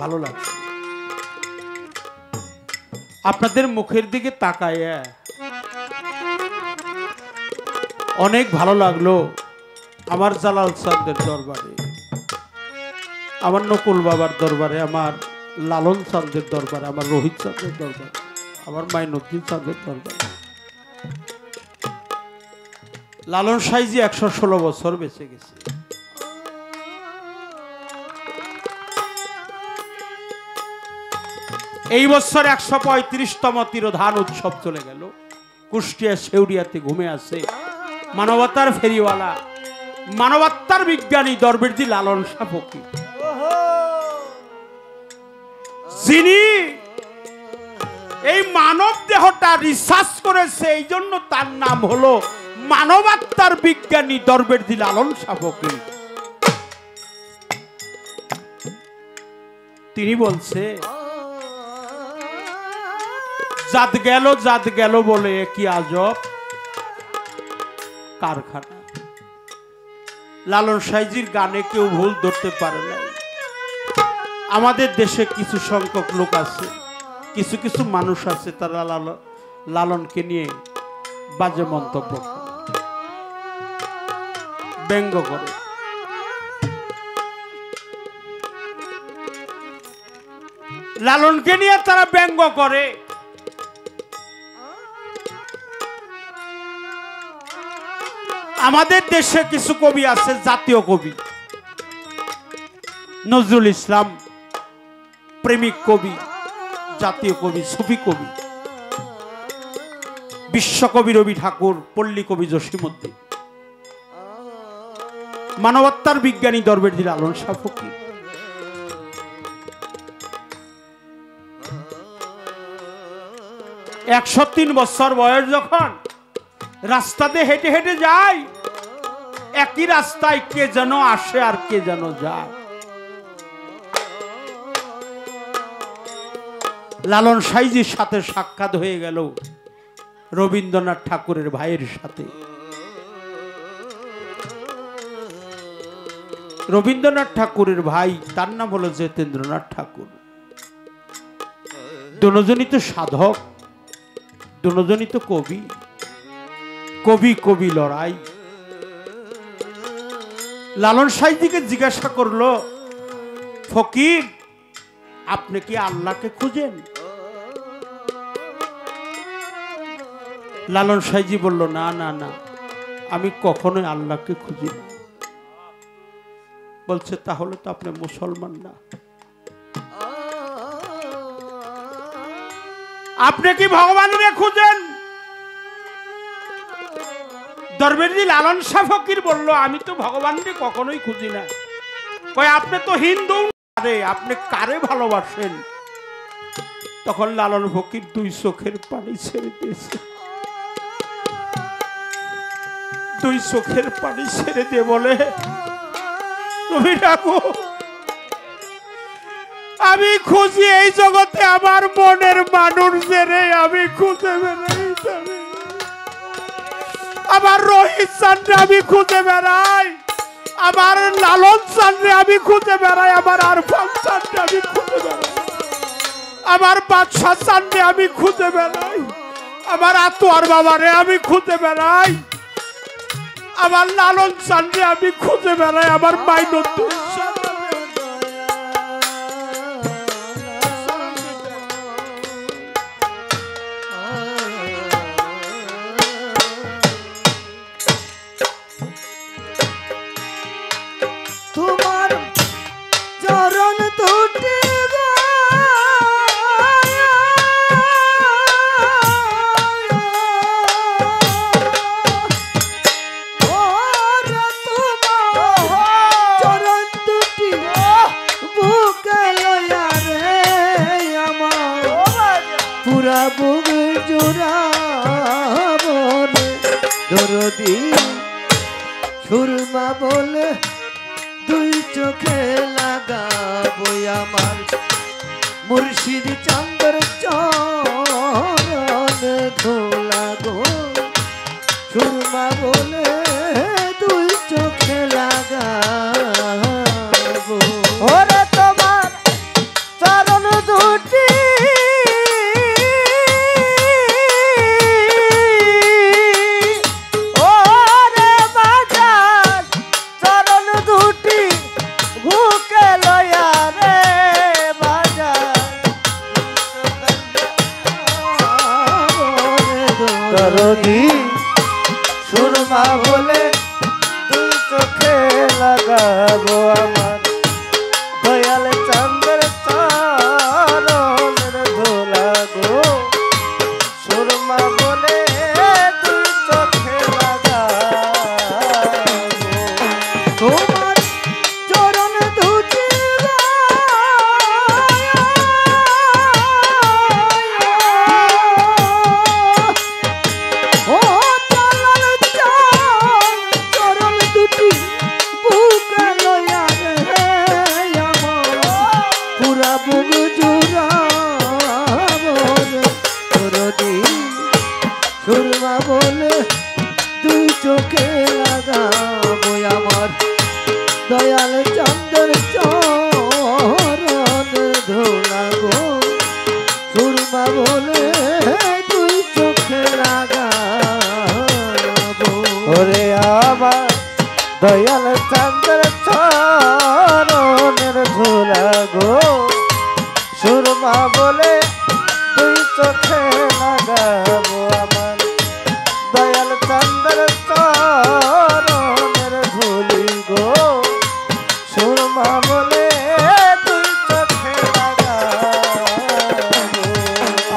ভালো লাগছে আপনাদের মুখের দিকে তাকায়, অনেক ভালো লাগলো। আমার জালাল চাঁদের দরবারে, আমার নকুল বাবার দরবারে, আমার লালন চাঁদের দরবারে, আমার রোহিত চাঁদের দরবারে, আমার মাইনুদ্দিন চাঁদের দরবারে লালন সাইজি 116 বছর বেঁচে গেছে। এই বছর 135তম তিরোধান উৎসব চলে গেল। কুষ্টিয়া শেউরিয়াতে ঘুমে আছে মানবতার ফেরিওয়ালা, মানবতার বিজ্ঞানী দরবেশজি লালন শাহ ফকির, যিনি এই মানব দেহটা রিসার্চ করেছে, এই জন্য তার নাম হলো মানবাত্মার বিজ্ঞানী দরবেশজি লালন শাহ ফকির। তিনি বলছে জাত গেল বলে কি আজব কারখানা। লালন সাইজির গানে কেউ ভুল ধরতে পারে না। আমাদের দেশে কিছু সংখ্যক লোক আছে, কিছু কিছু মানুষ আছে, তারা লালনকে নিয়ে বাজে মন্তব্য করে, ব্যঙ্গ করে। লালনকে নিয়ে তারা ব্যঙ্গ করে। আমাদের দেশে কিছু কবি আছে, জাতীয় কবি, নজরুল ইসলাম প্রেমিক কবি, জাতীয় কবি, সুফি কবি, বিশ্বকবি রবি ঠাকুর, পল্লী কবি জসীমউদ্দিন, মানবতার বিজ্ঞানী দরবেশজি লালন শাহ ফকির। একশো 3 বছর বয়স যখন রাস্তাতে হেঁটে হেঁটে যায়, একই রাস্তায় কে যেন আসে আর কে যেন যায়। লালন সাইজির সাথে সাক্ষাৎ হয়ে গেল রবীন্দ্রনাথ ঠাকুরের ভাইয়ের সাথে। রবীন্দ্রনাথ ঠাকুরের ভাই, তার নাম হলো জিতেন্দ্রনাথ ঠাকুর। দুজনই তো সাধক, দুজনই তো কবি, কবি কবি লড়াই। লালন সাইজিকে জিজ্ঞাসা করলো, ফকির আপনি কি আল্লাহকে খুঁজেন? লালন সাইজি বলল, না না না, আমি কখনোই আল্লাহকে খুঁজি না। বলছে, তাহলে তো আপনি মুসলমান না। আপনি কি ভগবানের খুঁজেন? দরবেশজি লালন শাহ ফকির বলল, আমি তো ভগবানকে কখনোই খুঁজি না। কয়, আপনি তো হিন্দু, আপনি কারে ভালোবাসেন? তখন লালন ফকির 2 চোখের পানি ছেড়ে দিয়েছে। 2 চোখের পানি ছেড়ে দিয়ে বলে, রবি ঠাকুর, আমি খুঁজি এই জগতে আমার মনের মানুষ জেনে আমি খুঁজে বেড়াই। আমার রোহিত চাঁদে আমি খুঁজে বেড়াই, আমার লালন চাঁদে আমি খুঁজে বেড়াই, আমার আরফান চাঁদে আমি খুঁজে বেড়াই, আমার বাদশাহ চাঁদে আমি খুঁজে বেড়াই, আমার আতোয়ার বাবারে আমি খুঁজে বেড়াই, আমার লালন চাঁদে আমি খুঁজে বেড়াই, আমার মাইনুদ্দিন
সুরমা বলে 2 চোখে লাগাবো আমার মুর্শিদ চাঁদের চরণ ধোলা গো। সুরমা বলে 2 চোখে লাগাবো, ওরে তোমার চরণ দুটি দয়াল চন্দ্র চরণের ধুলা গো সুরমা বলে দুই চোখে লাগাবো
ওরে আমার দয়াল চন্দ্র চরণের ধুলা গো সুরমা বলে দুই চোখে লাগাবো আমার দয়াল চন্দ্র চরণের ধুলি গো সুরমা বলে দুই চোখে লাগাবো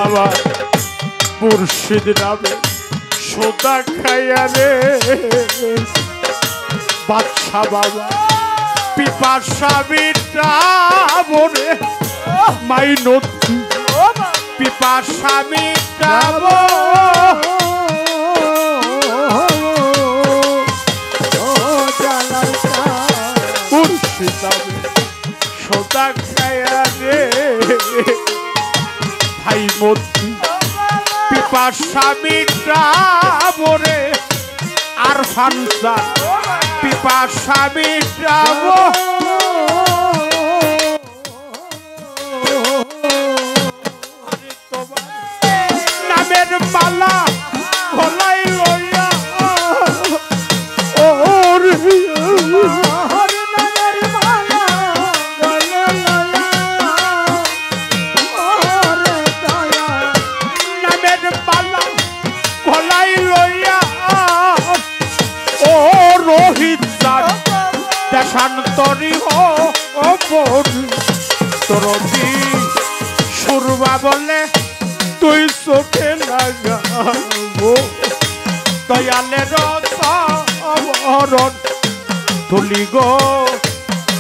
আবার মুর্শিদ নামে সোদা খাইয়া রে বাদশা বাবা পিপাসা মিটাবো রে মাই নদী পিপাসা মিটাবো মুর্শিদ নামে সোদা খাইয়া রে ভাই মধ্যে পিপাসা মিটাবো রে আর ফানসা পিপাসা মিটাবো নামের মালা গলাই লইয়া ওরে গলাই লইয়া ও রোহিত দেশান্তরী তোরদি সুরবা বলে তুই চোখে লাগাবো দয়ালের অবরণ তুলি গো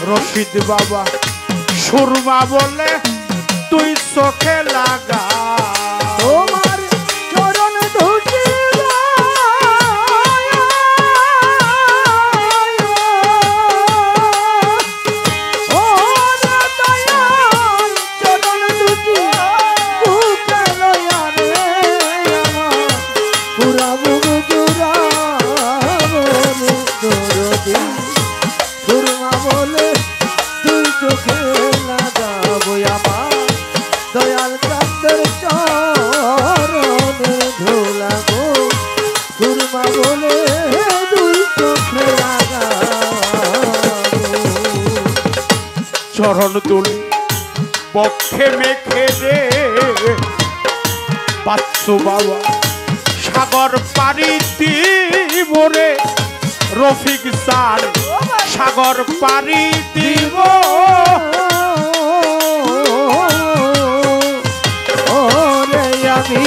রশিদ বাবা সুরমা বলে তুই চোখে লাগা
তোমার চরণ ধুলি দয়াল চন্দ্র চরণের ধুলা গো সুরমা বলে দুই চোখে লাগাবো
চরণ তুলি পক্ষে মেখে রে বাচ্চু বাবা সাগর পাড়ি দিব রে রফিক সান সাগর পাড়ি দিব
ওরে আমি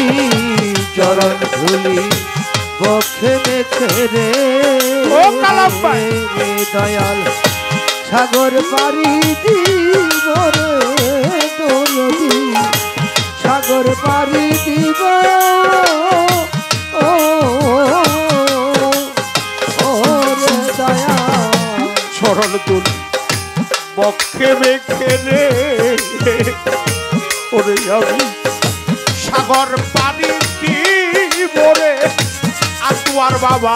চরণ ধুলি পক্ষে মেখে রে
ও কালাম ভাই।
দয়াল সাগর পাড়ি দিব রে দরদি সাগর পাড়ি দিব ওরে দয়াল
চরণ তুলি পক্ষে মেখে রে ওরে আমি সাগর পাড়ি দিব রে আতুয়ার বাবা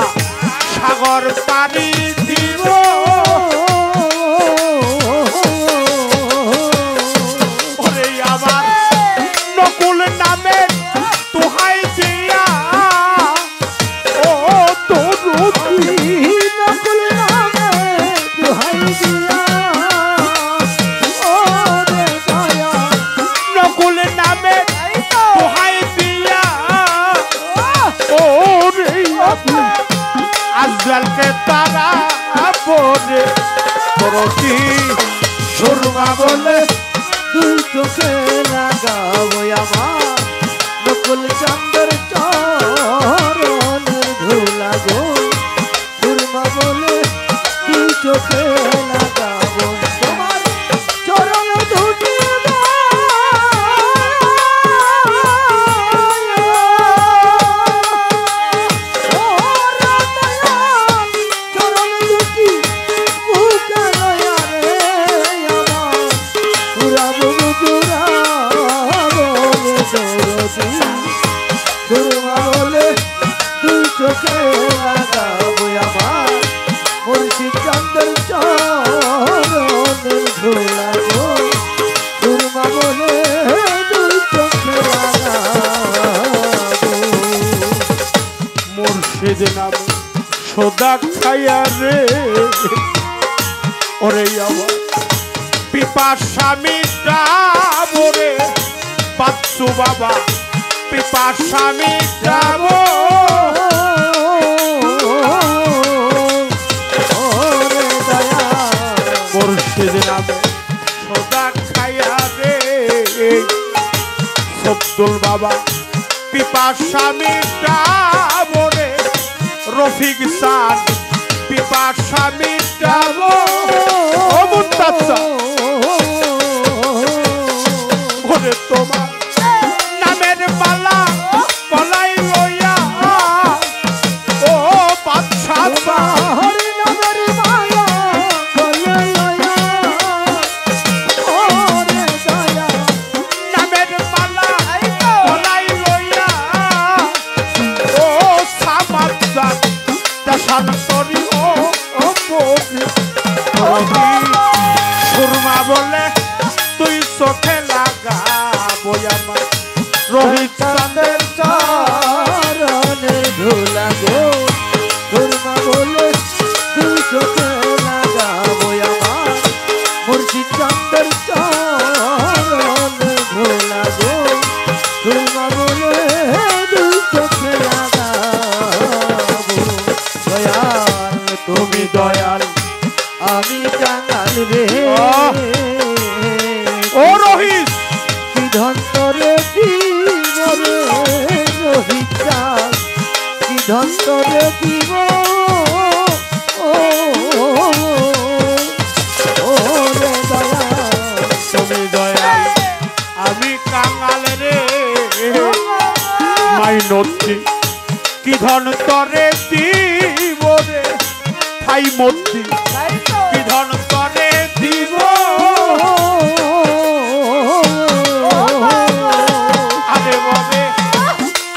সাগর পাড়ি দিব ওরে আমার নকুল নামে তোহাই দিয়া ও তোর
নকুল নামে দোহাই দিয়া ওরে দয়াল
নকুল নামে তোহাই দিয়া ওরে আজলালকে তারা বলে তোরকি সুরমা বলে
দুই চোখে লাগাবো আমার নকুল চন্দ্র চরণের ধুলা গো সুরমা বলে দুই চোখে লাগাবো তোমার চরণ ধুলি চরণ দুটি বুকে লয়া রে আমার পুরাবো পুরাবো দরদি সুরমা বলে দুই চোখে লাগাবো আমার মুর্শিদ চন্দ্র
সোদা খাইয়া রে ওরে আমার পিপাসা মিটাবো রে বাচ্চু বাবা পিপাসা মিটাবো মুর্শিদ নামে সোদা খাইয়া রে সব্দুল বাবা পিপাসা মিটাবো রে রফিক সান পিপাসা মিটাবো ও মুন্তাসা ওরে তোমার নামের মালা গলায় লইয়া ও বাদশা
হরি নামের মালা গলায় লইয়া ওরে দয়া
নামের মালা গলায় লইয়া ও সামাদা দশান করি ও মোদি সুরমা বলে তুই চোখে লাগাবো আমার রোহিত চাঁদের
চরণের ধুলা গো সুরমা বলে দুই চোখে লাগাবো আমার মুর্শিদ চন্দ্রের চরণের ধুলা গো সুরমা বলে দুই চোখে লাগাবো দয়াল তুমি দয়াল আমি কাঙাল রে
ও রোহিত
কি ধন্তরে দিব রে রোহিত চাঁদ কি ধন্তরে দিব ও রে দয়াল
তুমি দয়াল আমি কাঙাল রে মাইনতি কি ধন তরে দিব রে ঠাই মতি কি ধন তরে দিব আরে বলে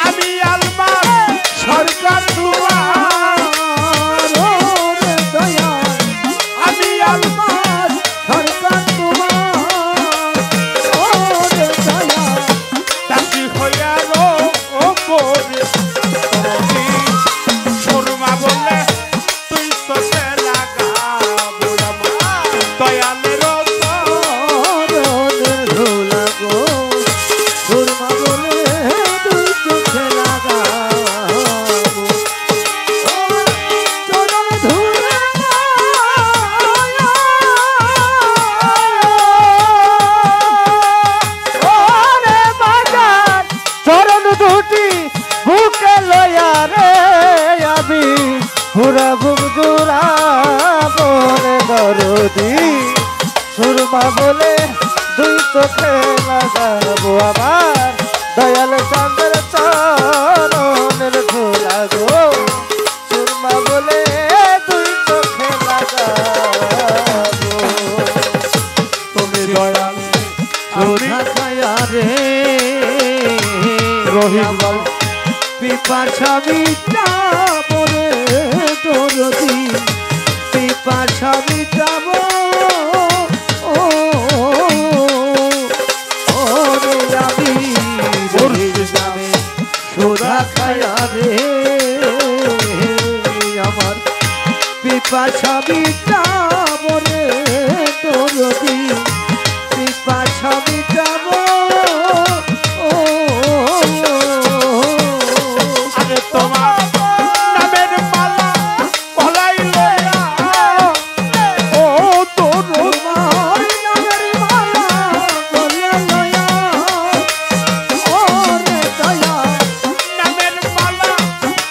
আমি আলমার সরকার তোমার
রে দয়াল
আমি আলমার
সরকার তোমার রে দয়াল
দাসী হইয়া রো ও পরে সুরমা বলে তুই চোখে লাগাবো আমার দয়ালের
চরণের ধুলা গো সুরমা বলে দুই চোখে লাগাবো চরণ ধুলা ওরে বাজার চরণ দুটি বুকে লয়া রে আমি পুরা বুক জোড়াবো রে দরদি সুরমা বলে দুই চোখে লাগাবো আমার দয়াল চাঁদের চরণের ধুলা গো সুরমা বলে দুই চোখে লাগাবো
তুমি দয়াল
সোধা খায়া রে
রহিম
আমার পিপাসা মিটাবো রে দরদি পিপাসা মিটাবো রে আমি যাবে সোধা খায়া রে আমার পিপাসা মিটাবো রে দরদি পিপাসা মিটাবো
আরে তোমার নামের মালা গলায় লইয়া ও তোর
তোমার নামের মালা গলায় লইয়া ওরে দয়াল
নামের মালা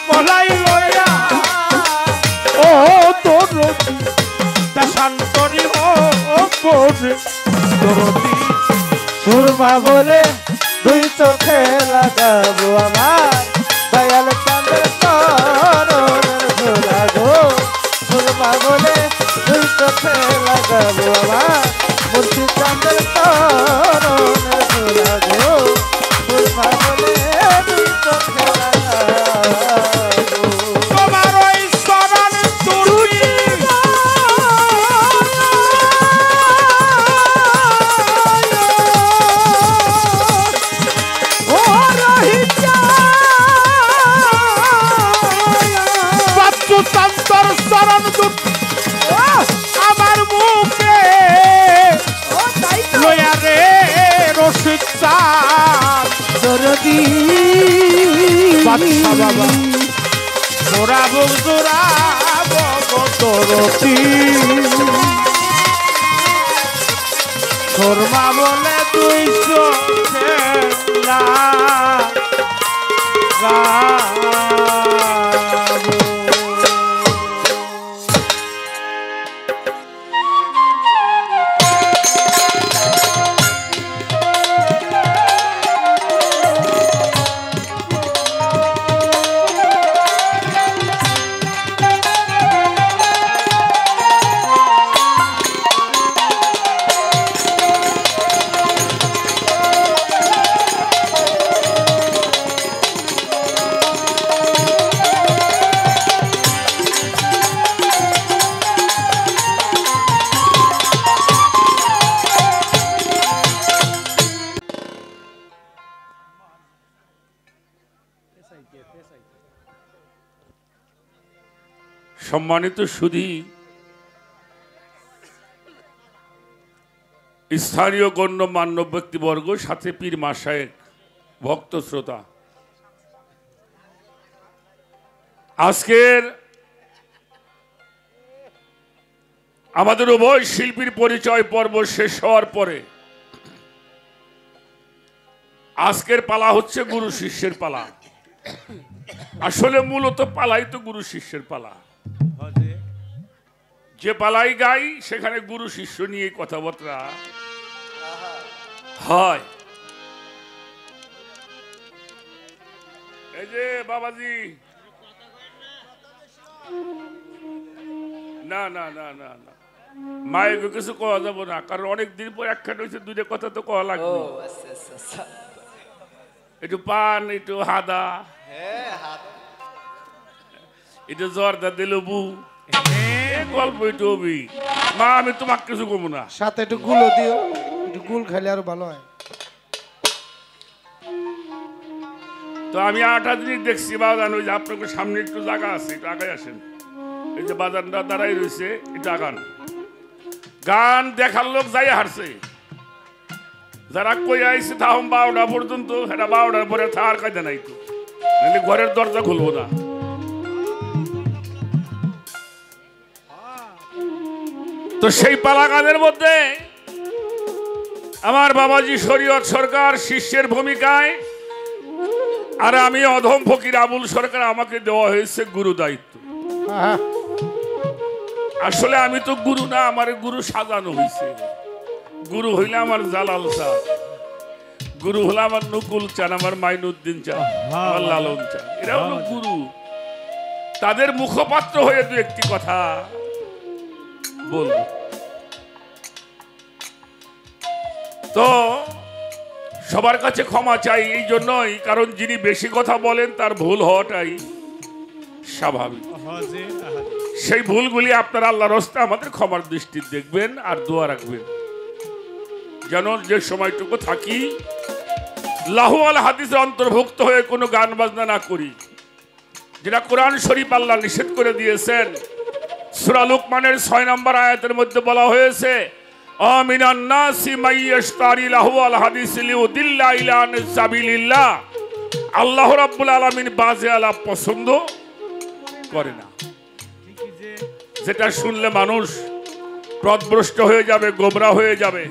গলায় লইয়া ও তোর দশান করি ও পরে
সুরমা বলে দুই চোখে লাগাবো আমার দয়াল চাঁদের চরণের ধুলা গো সুরমা বলে দুই চোখে লাগাবো আমার মুর্শিদ চাঁদের চরণের ধুলা গো সুরমা বলে দুই চোখে লাগাবো
তোমার ওই চরণ দুটি বাচ্চু চান্তর বাবা জোড়াবো জোড়াবো তোরতি শর্মা বলে 200
সম্মানিত সুধী, স্থানীয় গণ্যমান্য ব্যক্তিবর্গ, সাথে পীর মাশায়েখ, ভক্ত শ্রোতা, আজকের আমাদের উভয় শিল্পীর পরিচয় পর্ব শেষ হওয়ার পরে আজকের পালা হচ্ছে গুরু শিষ্যের পালা। আসলে মূলত পালাই তো গুরু শিষ্যের পালা। যে পালাই গাই সেখানে গুরু শিষ্য নিয়ে কথাবার্তা হয়। এই যে বাবাজি, না না না না না, মায়ের কিছু কওয়া যাব না, কারণ অনেকদিন পর একখান হয়েছে, দুইটা কথা তো কওয়া লাগবে। একটু পান, একটু হাদা, একটু জর্দা দিল বু, গল্প একটু অবি। মা আমি তোমাকে কিছু কমু না,
সাথে একটু গুলো দিও, একটু গুল খাইলে আরো ভালো হয়।
তো আমি 8 জিনিস দেখছি বাজান, ওই যে আপনাকে সামনে একটু জায়গা আছে, একটু আগায় আসেন। এই যে বাজানটা দাঁড়াই রয়েছে, একটু আগান। গান দেখার লোক যাই হারছে, যারা কই আইছে তাহম 12টা পর্যন্ত, এটা 12টার পরে থার কাজে নাই তো, নাহলে ঘরের দরজা খুলবো না। তো সেই পালা গানের মধ্যে আমার বাবাজি শরীয়ত সরকার শিষ্যের ভূমিকায়, আর আমি অধম ফকির আবুল সরকার, আমাকে দেওয়া হয়েছে গুরু দায়িত্ব। আসলে আমি তো গুরু না, আমার গুরু সাজানো হয়েছে। গুরু হইলে আমার জালাল চান, গুরু হলে আমার নকুল চান, আমার মাইনুদ্দিন চান, আমার লালন চান, এরা হলো গুরু। তাদের মুখপাত্র হয়ে দু একটি কথা বলবো। তো সবার কাছে ক্ষমা চাই এই জন্যই, কারণ যিনি বেশি কথা বলেন তার ভুল হওয়াটাই স্বাভাবিক। সেই ভুলগুলি আপনারা আল্লাহর রাস্তে আমাদের ক্ষমার দৃষ্টি দেখবেন আর দোয়া রাখবেন, যেন যে সময়টুকু থাকি লাহু আল হাদিসে অন্তর্ভুক্ত হয়ে কোনো গান বাজনা না করি, যেটা কোরআন শরীফ আল্লাহ নিষেধ করে দিয়েছেন। সূরা লুকমানের 6 নম্বর আয়াতের মধ্যে বলা হয়েছে, আমিনান নাসি মাইয়াশতারি লাহু আল হাদিস লিউদিল্লা ইলা আন সাবিলিল্লাহ। আল্লাহ রাব্বুল আলামিন বাজে আলাপ পছন্দ করে না, যেটা শুনলে মানুষ পথভ্রষ্ট হয়ে যাবে, গোমরাহ হয়ে যাবে,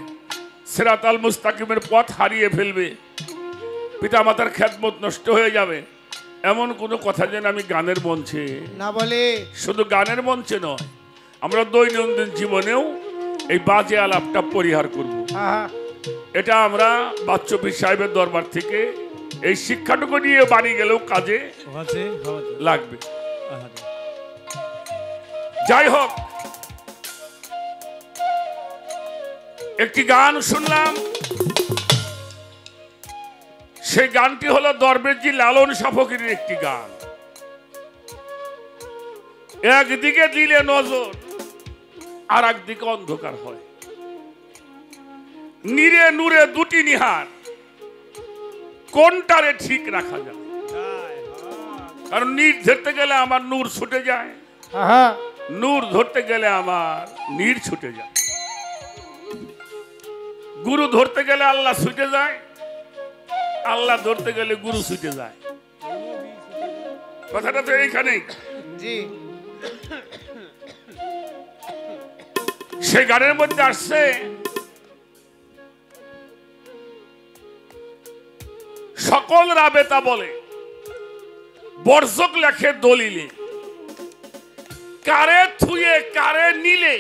সিরাতাল মুস্তাকিমের পথ হারিয়ে ফেলবে, পিতামাতার খেদমত নষ্ট হয়ে যাবে। এমন কোনো কথা যেন আমি গানের মঞ্চে
না বলে।
শুধু গানের মঞ্চে নয়, আমরা দৈনন্দিন জীবনেও এই বাজে আলাপটা পরিহার করব। এটা আমরা বাচ্চু পীর সাহেবের দরবার থেকে এই শিক্ষাটুকু নিয়ে বাড়ি গেলেও কাজে লাগবে। যাই হোক, একটি গান শুনলাম, সেই গানটি হলো দরবেশজি লালন শাহ ফকিরের একটি গান। একদিকে দিলে নজর, আর একদিকে অন্ধকার হয়, নীরে নূরে দুটি নিহার, কোনটারে ঠিক রাখা যায়? কারণ নীর ধরতে গেলে আমার নূর ছুটে যায়, নূর ধরতে গেলে আমার নীর ছুটে যায়, গুরু ধরতে গেলে আল্লাহ ছুটে যায়, আল্লাহ ধরতে গেলে গুরু ছুটে যায়। কথাটা তো এইখানেই।
জি
সেই গানের মধ্যে আসছে সকল রাবেতা বলে বর্জক লেখে দলিলে, কারে থুয়ে কারে নিলে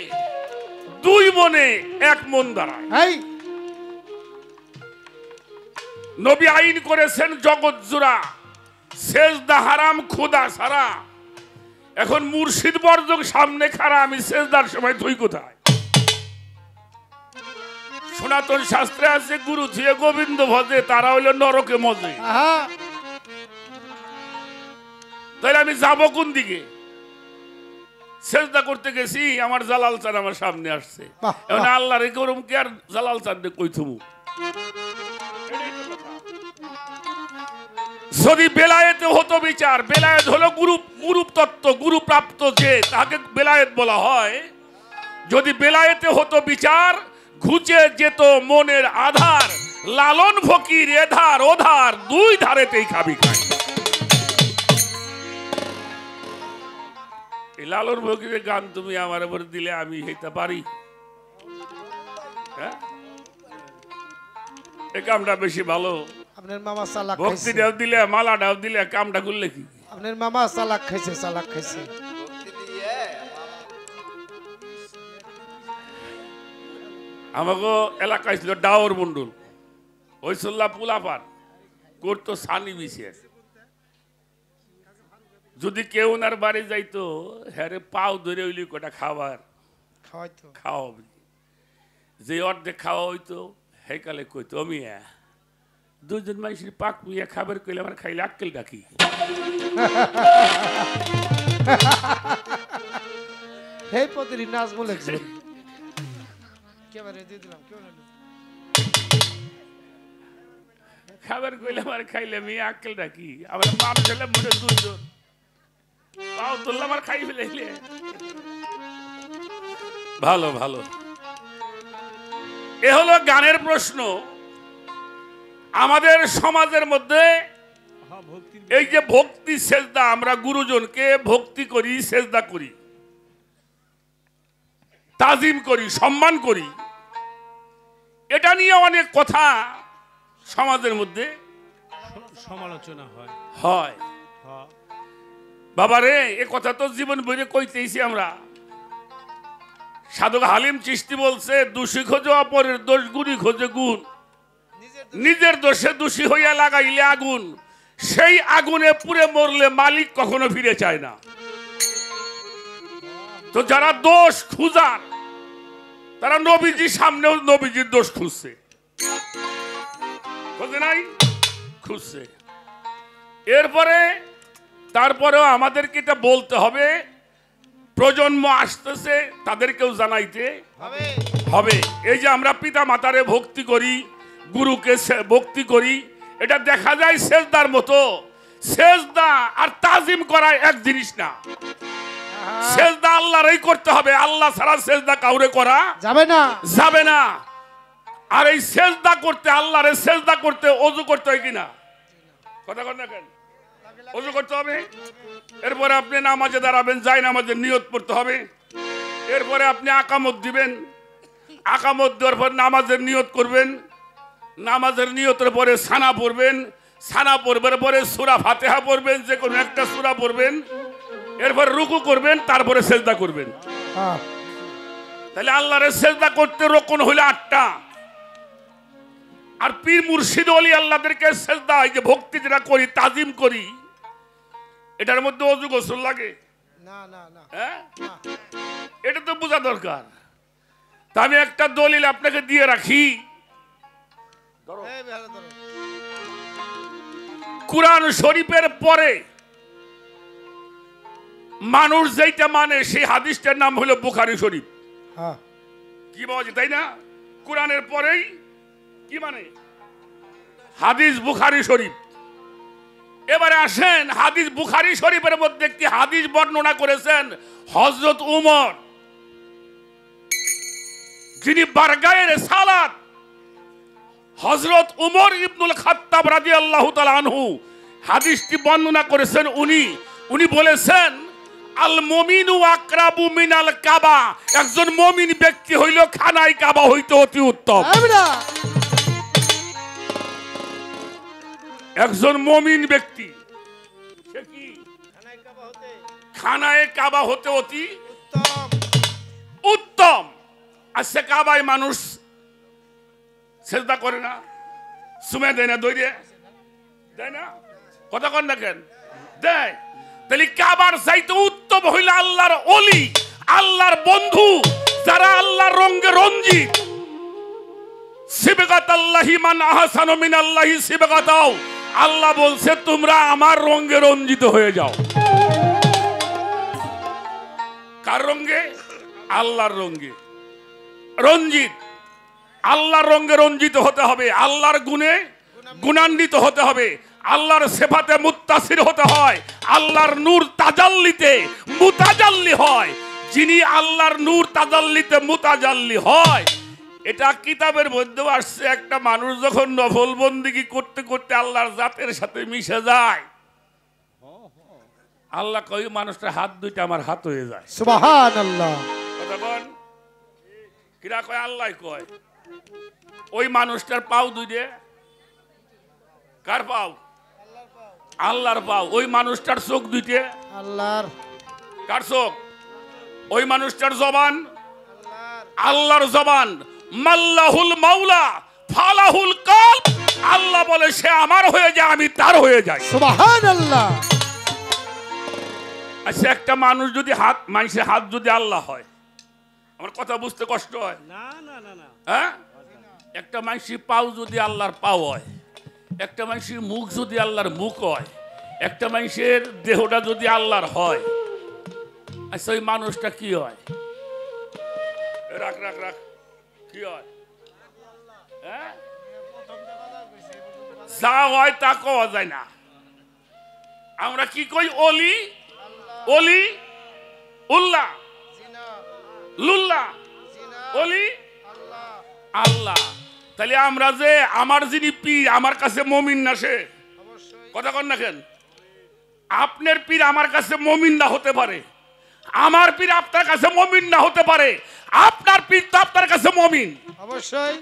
দুই মনে এক মন দাঁড়ায়।
এই
নবী আইন করেছেন জগৎ জোড়া, সেজদা হারাম খুদা সারা। এখন মুর্শিদ বর্জক সামনে খাড়া, আমি সেজদার সময় তুই কোথায়? সনাতন শাস্ত্রে আছে গুরু থুয়ে গোবিন্দ ভজে, তারা হইলো নরকে মজে।
আহা
তাহলে আমি যাবো কোন দিকে? সেজদা করতে গেছি, আমার জালাল চাঁদ আমার সামনে আসছে।
বাহ,
এখন
বাহ।
আল্লাহ রে করুম কি আর জালাল চাঁদ কই থুমু? যদি বেলায়েতে হতো বিচার, বেলায়েত হলো গুরু তত্ত্ব, গুরু প্রাপ্ত যে, তাকে বেলায়েত বলা হয়। যদি বেলায়েতে হতো বিচার, ঘুচে যেত মনের আধার, লালন ফকির এধার ওধার দুই ধারেতেই খাবি খাই। এই লালন ফকিরের গান তুমি আমার উপর দিলে আমি হেতে পারি? হ্যাঁ, এই কামটা বেশি ভালো।
আপনার মামা চালাক খাইছে,
ভক্তিটাও দিলে মালাটাও দিলে, কামটা করলে কি?
আপনার মামা চালাক খাইছে, চালাক খাইছে।
আমাকে এলাকায় ছিল ডাওর মন্ডল, ওইসল্লা পুলাপান করতো সানি বিশেষ। যদি কেউ ওনার বাড়ি যাইতো, হ্যাঁ পাও ধরে ওইলি কটা খাবার
খাওয়াইতো।
খাওয়াবি। যে অর্ধেক খাওয়া হইতো হেকালে কইতো মিয়া দুজন মানুষের পাক মিয়া খাবার কইলে আমার খাইলে আক্কেল ডাকি।
হে পদরি নাজমুল একজন কেবারে দিয়ে দিলাম, কেউ না
খাবার কইলে আমার খাইলে মিয়া আক্কেল ডাকি। আমার মানুষ হলে মনে দুজন পাও তুললে আমার খাই ফেলে। ভালো ভালো, এ হলো গানের প্রশ্ন। আমাদের সমাজের মধ্যে এই যে ভক্তি সেজদা, আমরা গুরুজনকে ভক্তি করি, সেজদা করি, তাজিম করি, সম্মান করি, এটা নিয়ে অনেক কথা সমাজের মধ্যে
সমালোচনা হয়।
হয়। বাবারে, এ কথা তো জীবন বইরে কইতেইছি আমরা। সাধক হালিম চিশতি বলছে, দোষী খোঁজো অপরের দোষ, গুণী খোঁজে গুণ, নিজের দোষে দোষী হইয়া লাগাইলে আগুন, সেই আগুনে পুড়ে মরলে মালিক কখনো ফিরে চায় না। তো যারা দোষ খুঁজার, তারা নবীজির সামনেও নবীজির দোষ খুঁজছে, খোঁজে নাই, খুঁজছে। এরপরে তারপরেও আমাদেরকে এটা বলতে হবে, প্রজন্ম আসতেছে তাদেরকেও জানাইতে হবে। এই যে আমরা পিতা মাতারে ভক্তি করি, গুরুকে ভক্তি করি, এটা দেখা যায় সেজদার মতো। সেজদা আর তাজিম করা এক জিনিস না। সেজদা আল্লাহরই করতে হবে, আল্লাহ ছাড়া সেজদা কাউরে করা
যাবে না,
যাবে না। আর এই সেজদা করতে, আল্লাহরে সেজদা করতে ওযু করতে হয় কিনা? কথা কন না কেন? ওযু করতে হবে। এরপরে আপনি নামাজে দাঁড়াবেন, যাই নামাজের নিয়ত পড়তে হবে। এরপরে আপনি আকামত দিবেন, আকামত দেওয়ার পর নামাজের নিয়ত করবেন, নামাজের নিয়তের পরে সানা পড়বেন, সানা পড়বার পরে সূরা ফাতিহা পড়বেন, যে কোনো একটা সূরা পড়বেন, এরপর রুকু করবেন, তারপরে সেজদা করবেন।
হ্যাঁ
তাহলে আল্লাহরে সেজদা করতে রকম হইলো 8টা। আর পীর মুর্শিদ ওলি আল্লাহদেরকে সেজদা, এই যে ভক্তি যেটা করি, তাজিম করি, এটার মধ্যে ওযু গোসল লাগে
না না না
হ্যাঁ?
না।
এটা তো বোঝা দরকার। তা আমি একটা দলিল আপনাকে দিয়ে রাখি।
এই বেহারা ধরো।
কুরআন শরীফের পরে মানুষ যেটা মানে, সেই হাদিসটার নাম হলো বুখারী শরীফ।
হ্যাঁ
কি বলা যায়, তাই না? কুরআনের পরেই কি মানে? হাদিস বুখারী শরীফ। এবারে আসেন, হাদিস বুখারী শরীফের মধ্যে একটি হাদিস বর্ণনা করেছেন হযরত উমর, যিনি বারগায়ে রিসালাত হযরত উমর ইবনুল খাত্তাব রাদিয়াল্লাহু তাআলা আনহু হাদিসটি বর্ণনা করেছেন। উনি বলেছেন আল মুমিনু আকরাবু মিনাল কাবা, একজন মুমিন ব্যক্তি হইল খানায় কাবা হইতে অতি উত্তম। একজন মুমিন ব্যক্তি সে কি খানায় কাবা হতে অতি উত্তম। আজকে কাবায় মানুষ সেজদা করে না, সুমে দেয় না, দৈরে দেয় না, কথা কন না কেন দেয়? তাহলে কাবার চাইতে উত্তম হইল আল্লাহর ওলি, আল্লাহর বন্ধু, যারা আল্লাহর রঙে রঞ্জিত। সিবগাতাল্লাহি মান আহসানু মিনাল্লাহি সিবগাতাও, আল্লাহ বলছে তোমরা আমার রঙে রঞ্জিত হয়ে যাও। কার রঙে? আল্লাহর রঙে রঞ্জিত। আল্লাহর রঙে রঞ্জিত হতে হবে, আল্লাহর গুণে গুণান্বিত হতে হবে, আল্লাহর সেফাতে মুত্তাসির হতে হয়, আল্লাহর নূর তাজাল্লিতে মুতাজাল্লি হয়। যিনি আল্লাহর নূর তাজাল্লিতে মুতাজাল্লি হয়, এটা কিতাবের মধ্যে আসছে। একটা মানুষ যখন নফল বন্দেগী করতে করতে আল্লাহর জাতের সাথে মিশে যায়, আল্লাহ কই মানুষটা হাত দুইটা আমার হাত হয়ে যায়।
সুবহানাল্লাহ।
কথা বল, কিরা কয়? আল্লাহ কয় ওই মানুষটার পাও দুইটা। কার পাও? আল্লাহর পাও। ওই মানুষটার চোখ দুইটা।
আল্লাহর।
কার চোখ? ওই মানুষটার জবান। আল্লাহর জবান। মাল্লাহুল মাওলা ফালাহুল কলব, আল্লাহ বলে সে আমার হয়ে যায়, আমি তার হয়ে যাই।
সুবহানাল্লাহ।
আচ্ছা, একটা মানুষ যদি হাত, মানুষের হাত যদি আল্লাহ হয়, আমার কথা বুঝতে কষ্ট হয়
না না না না।
হ্যাঁ? একটা মানুষের পাও যদি আল্লাহর পাও হয়, একটা মানুষের মুখ যদি আল্লাহর মুখ হয়, একটা মানুষের দেহটা যদি আল্লাহর হয়, আচ্ছা ওই মানুষটা কি হয়? রাখ রাখ রাখ, কি হয়? হ্যাঁ? যা হয় তা কওয়া যায় না। আমরা কি কই? অলি, অলি, উল্লাহ, লুল্লাহ, অলি, আল্লাহ। তাহলে আমরা যে আমার যিনি পীর আমার কাছে মমিন না, সে কথা কন না কেন? আপনার পীর আমার কাছে মমিন না হতে পারে, আমার পীর আপনার কাছে মমিন না হতে পারে, আপনার পীর তো আপনার কাছে মমিন
অবশ্যই।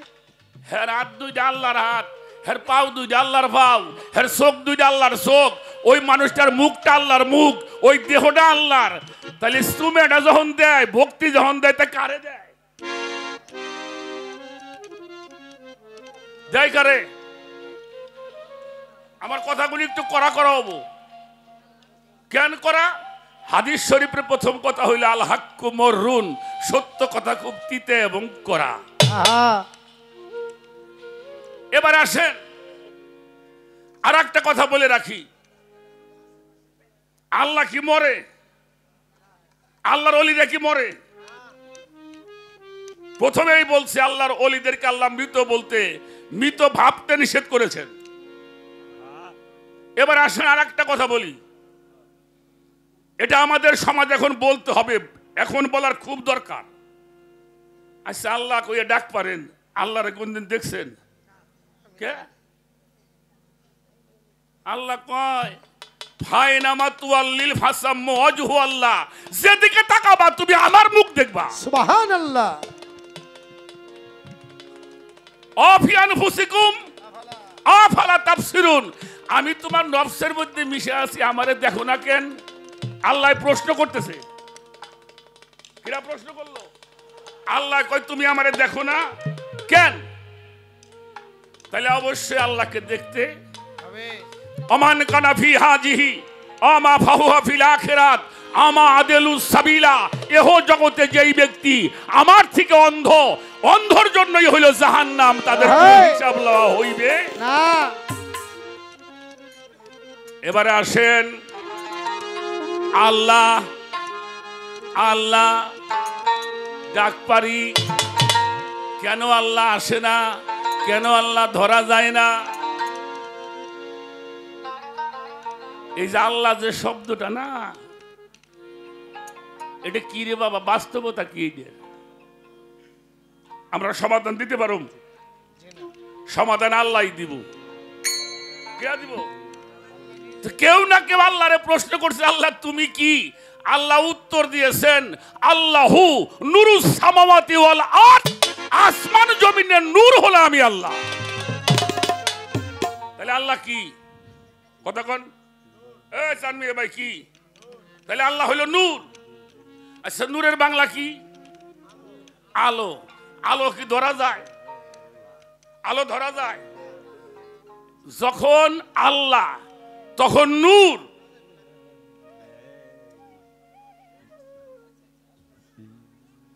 হের হাত দুইটা আল্লাহর হাত, হের পাও দুইটা আল্লাহর পাও, হের চোখ দুইটা আল্লাহর চোখ, ওই মানুষটার মুখটা আল্লাহর মুখ, ওই দেহটা আল্লাহর। তাহলে সুমেটা যখন দেয়, ভক্তি যখন দেয়, তা কারে দেয়? দেয় কারে? আমার কথাগুলি একটু করা করা হবো। কেন করা? হাদিস শরীফের প্রথম কথা হইল আল হাক্কু মররুন, সত্য কথা খুব তিতে এবং করা। এবার আসেন আর একটা কথা বলে রাখি, আল্লাহ কি মরে? আল্লাহর ওলিরা কি মরে? প্রথমেই বলছে আল্লাহর ওলিদেরকে আল্লাহ মৃত বলতে, মৃত ভাবতে নিষেধ করেছেন। এবার আসেন আর একটা কথা বলি, এটা আমাদের সমাজ এখন বলতে হবে, এখন বলার খুব দরকার। আচ্ছা, আল্লাহ কইয়া ডাক পারেন? আল্লাহরে কোনদিন দেখছেন? কে? আল্লাহ কয় ফাইনামা তুআল্লিল ফাসাম্মু ওয়াজহু আল্লাহ, যেদিকে তাকাবা তুমি আমার মুখ দেখবা।
সুবহানাল্লাহ।
আফি আনফুসিকুম আফালা তাবসিরুন, আমি তোমার নফসের মধ্যে মিশে আছি, আমারে দেখো না কেন? আল্লাহ প্রশ্ন করতেছে। কিরা প্রশ্ন করলো? আল্লাহ কয় তুমি আমারে দেখো না কেন? তাহলে অবশ্যই আল্লাহকে দেখতে
হবে।
আমান কানা ফি হাজিহি আমা ফাহুয়া ফিল আখিরাত আমা আদেলুস সাবিলা, এহ জগতে যেই ব্যক্তি আমার থেকে অন্ধ, অন্ধর জন্যই হইল জাহান্নাম, তাদের হিসাব লওয়া হইবে
না।
এবারে আসেন, আল্লাহ আল্লাহ ডাক পারি, কেন আল্লাহ আসে না? কেন আল্লাহ ধরা যায় না? এই যে আল্লাহ যে শব্দটা না, এটা কি রে বাবা? বাস্তবতা কি? আমরা সমাধান দিতে পারো? সমাধান আল্লাহ দিব। কে দিব? তো কেউ না কেউ আল্লাহরে প্রশ্ন করছে, আল্লাহ তুমি কি? আল্লাহ উত্তর দিয়েছেন, আল্লাহু নূরুস সামাওয়াতি ওয়াল আরদ, আসমান জমিনের নূর হলো আমি আল্লাহ। তাহলে আল্লাহ কি? কথা কোন এ চানমিয়া ভাই কি? তাহলে আল্লাহ হলো নূর। আচ্ছা নূরের বাংলা কি? আলো। আলো কি ধরা যায়? আলো ধরা যায়? যখন আল্লাহ তখন নূর।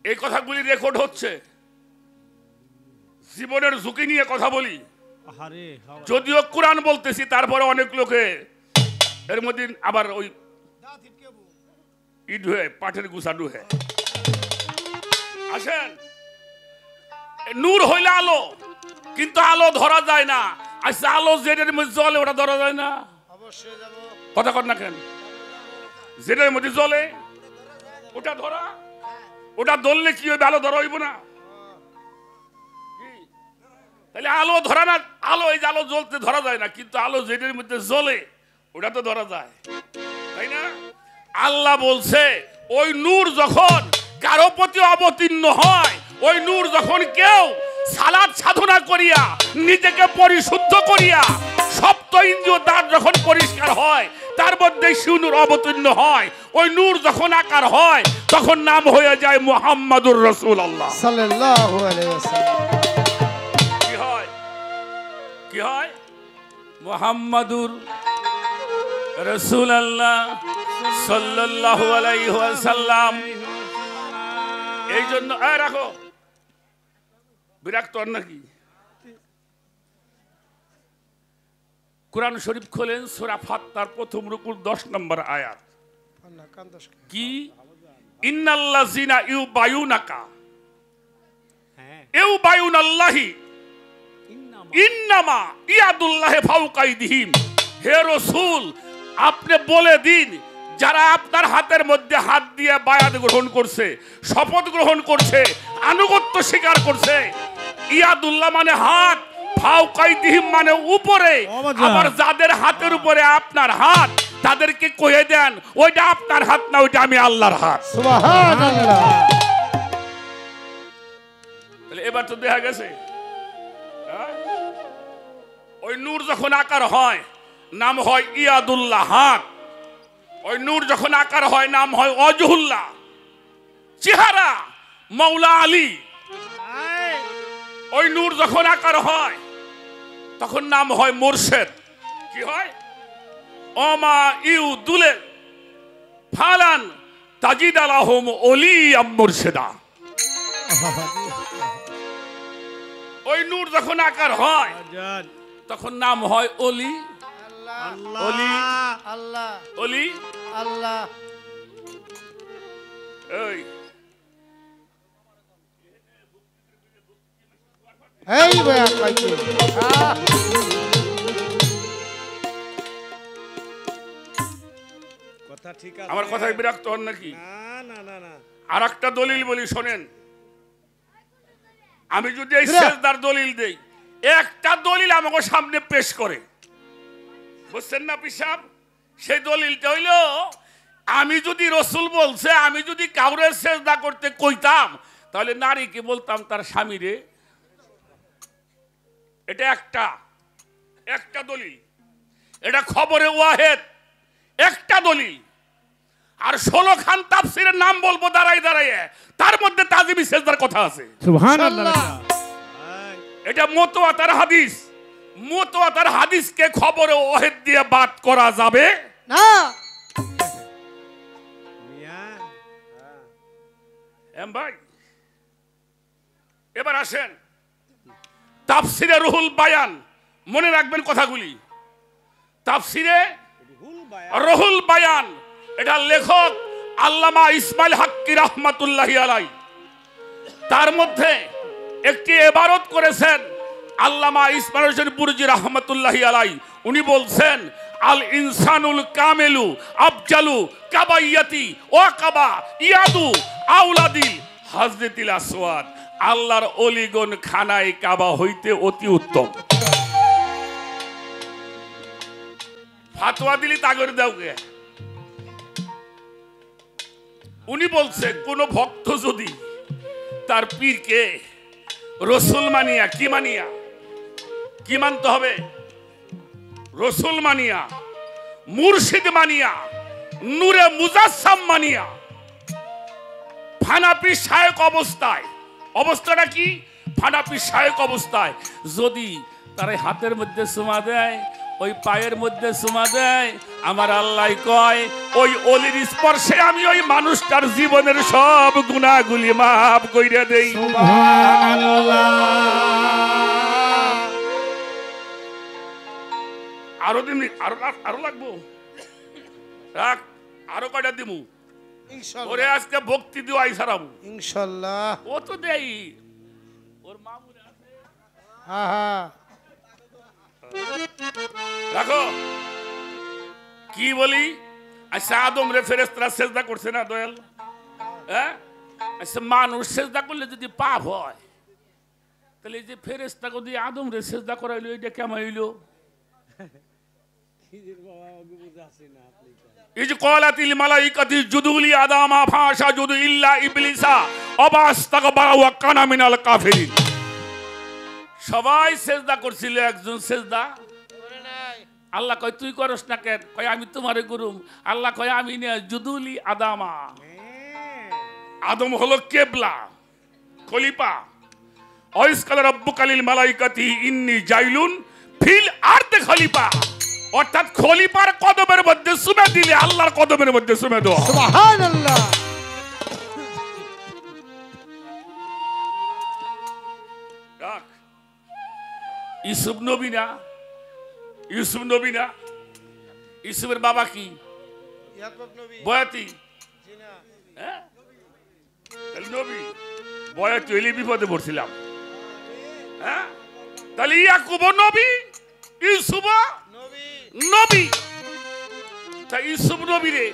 এই কথাগুলি রেকর্ড হচ্ছে। জীবনের ঝুঁকি নিয়ে কথা বলি, যদিও কোরআন বলতেছি, তারপরে অনেক লোকে এর মধ্যে আবার ওই ইট হয়ে পাঠের গুছানো হয়ে আসেন। নূর হইলে আলো, কিন্তু আলো ধরা যায় না। আচ্ছা আলো জেডের মধ্যে জ্বলে, ওটা ধরা যায় না?
অবশ্যই যাব।
কথা কর না কেন? জেডের মধ্যে জ্বলে, ওটা ধরা, ওটা ধরলে কি হবে? আলো ধরা হইব না? তাহলে আলো ধরা না, আলো এই যে আলো জ্বলতে ধরা যায় না, কিন্তু আলো জেডের মধ্যে জ্বলে ওটা তো ধরা যায়, তাই না? আল্লাহ বলছে ওই নূর যখন কারো প্রতি অবতীর্ণ হয়, ওই নূর যখন কেউ সালাত সাধনা করিয়া নিজেকে পরিশুদ্ধ করিয়া সপ্ত ইন্দ্রিয় দ্বার যখন পরিষ্কার হয়, তার মধ্যে সেই নূর অবতীর্ণ হয়। ওই নূর যখন আকার হয়, তখন নাম হয়ে যায় মুহাম্মাদুর রাসূলুল্লাহ
সাল্লাল্লাহু আলাইহি ওয়াসাল্লাম।
কি হয়? কি হয়? মুহাম্মাদুর রাসূলুল্লাহ সাল্লাল্লাহু আলাইহি ওয়াসাল্লাম। এই জন্য রাখো, বিরক্ত নাকি? কোরআন শরীফ খোলেন, সূরা ফাত্তার প্রথম রুকুর 10 নম্বর আয়াত। কি? ইন্নাল্লাযিনা ইউবায়ুনাকা ইউবায়ুনাল্লাহি ইন্নামা ইয়াদুল্লাহি ফাওকা আইদিহিম। হে রাসূল, আপনি বলে দিন, যারা আপনার হাতের মধ্যে হাত দিয়ে বায়াত গ্রহণ করছে, শপথ গ্রহণ করছে, আনুগত্য স্বীকার করছে, ইয়াদুল্লাহ মানে হাত, ফাওকা আইদিহিম মানে উপরে। আবার যাদের হাতের উপরে আপনার হাত, তাদেরকে কয়ে দেন ওইটা আপনার হাত না, ওইটা আমি আল্লাহর হাত।
সুবহানাল্লাহ।
তাহলে এবার তো দেখা গেছে ওই নূর যখন আকার হয় নাম হয় ইয়াদুল্লাহ, হাত। ওই নূর যখন আকার হয় নাম হয় ওয়াজহুল্লাহ, চেহারা, মাওলা আলী। ওই নূর যখন আকার হয় তখন নাম হয় মুর্শেদ। কি হয়? ওমা ইউ দুলে ফালান তাজিদ আলাহুম ওলিয়াম মুর্শেদা। ওই নূর যখন আকার হয় তখন নাম হয় অলি। অলি
আল্লাহ
অলি
আল্লাহ।
এই
এই বয়া কইছে
কথা ঠিক আছে।
আমার কথায় বিরক্ত হন নাকি?
না না না না,
আর একটা দলিল বলি শোনেন। আমি যদি এই সেজদার দলিল দেই, একটা দলিল আমাকে সামনে পেশ করে, বুঝছেন না পিসাব? সেই দলিলটা হইল, আমি যদি রসুল বলছে, আমি যদি কাউরে সেজদা করতে কইতাম, তাহলে নারীকে বলতাম তার স্বামীরে। এটা একটা দলিল, এটা খবরে ওয়াহেদ একটা দলিল। আর 16 খান তাফসীরের নাম বলবো দাঁড়াই দাঁড়াইয়ে, তার মধ্যে তাজিমি সেজদার কথা আছে।
সুবহানাল্লাহ।
এটা মুতওয়াতির হাদিস। মুতওয়াতির হাদিসকে খবরে ওয়াহেদ দিয়ে বাদ করা যাবে
না।
ভাই এবার আসেন তাফসিরে রুহুল বায়ান, মনে রাখবেন কথাগুলি। তাফসিরে রুহুল বায়ান, এটা লেখক আল্লামা ইসমাইল হাক্কি রাহমাতুল্লাহি আলাইহি। তার মধ্যে একটি ইবারত করেছেন আল্লামা ইসমাইল হোসেন বুরজি রাহমাতুল্লাহি আলাইহি। উনি বলছেন, আল ইনসানুল কামেলু আফজালু কাবাইয়াতি ওয়া কাবা ইয়াদু আউলাদিল হাজরাতিল আসওয়াদ। আল্লাহর অলিগণ খানায় কাবা হইতে অতি উত্তম। ফাতোয়া দিলি তাগর দাওকে। উনি বলছে কোন ভক্ত যদি তার পীরকে রসুল মানিয়া কি মানতে হবে? রসুল মানিয়া, মুর্শিদ মানিয়া, নূরে মুজাসসাম মানিয়া, ফানাপি শায়ক অবস্থাটা কি? ফানাপি শায়ক অবস্থায় যদি তার হাতের মধ্যে চুমা দেয়, ওই পায়ের মধ্যে চুমা দেয়, আমার আল্লাহ কয় ওই অলির স্পর্শে আমি ওই মানুষটার জীবনের সব গুনাহগুলি মাফ কইরা দেই। আরো দিন আরো লাগবো, রাখ আরো কয়টা দিমু। ওরে আজকে ভক্তি দিও আই সারাবো
ইনশাআল্লাহ।
ও তো দেই ওর মামুর আছে।
হ্যাঁ হ্যাঁ
রাখো কি বলি? আচ্ছা আদম রে ফেরেশতারা সেজদা করছে না দয়াল? হ্যাঁ আচ্ছা মানুষ সেজদা করলে যদি পাপ হয়, তাহলে এই যে ফেরেশতাকে দিয়ে আদম রে সেজদা করাইলো, এটা কেমন হইলো? ইজ ক্বালাতিল মালাইকাতু ইসজুদু লি আদামা ফাসাজুদু ইল্লা ইবলিসা আবাস্তাকবারা ওয়া কানা মিনাল কাফিরিন। সবাই সেজদা করছিল, একজন সেজদা
করে নাই।
আল্লাহ কয় তুই করস না কেন? কয় আমি তোমারে গুরুম। আল্লাহ কয় আমি না জুদুলি আদামা। আদম হলো কেবলা, খলিফা। ওয়াইসকাল রাব্বুকা লিল মালাইকাতি ইন্নী জাইলুন ফিল আরদি খলিফা। অর্থাৎ খলিফার কদমের মধ্যে চুমে দিলে আল্লাহর কদমের মধ্যে চুমে দাও।
সুবহানাল্লাহ।
রাখ ইউসুফ নবী না? ইউসুফের বাবা কি?
ইয়াকুব নবী।
বয়াতি।
জি না।
হ্যাঁ তাহলে নবী বয়াতি হইলে বিপদে পড়ছিলাম। হ্যাঁ তাহলে ইয়াকুব নবী, ইউসুফ নবী। তা ইউসুফ নবী রে,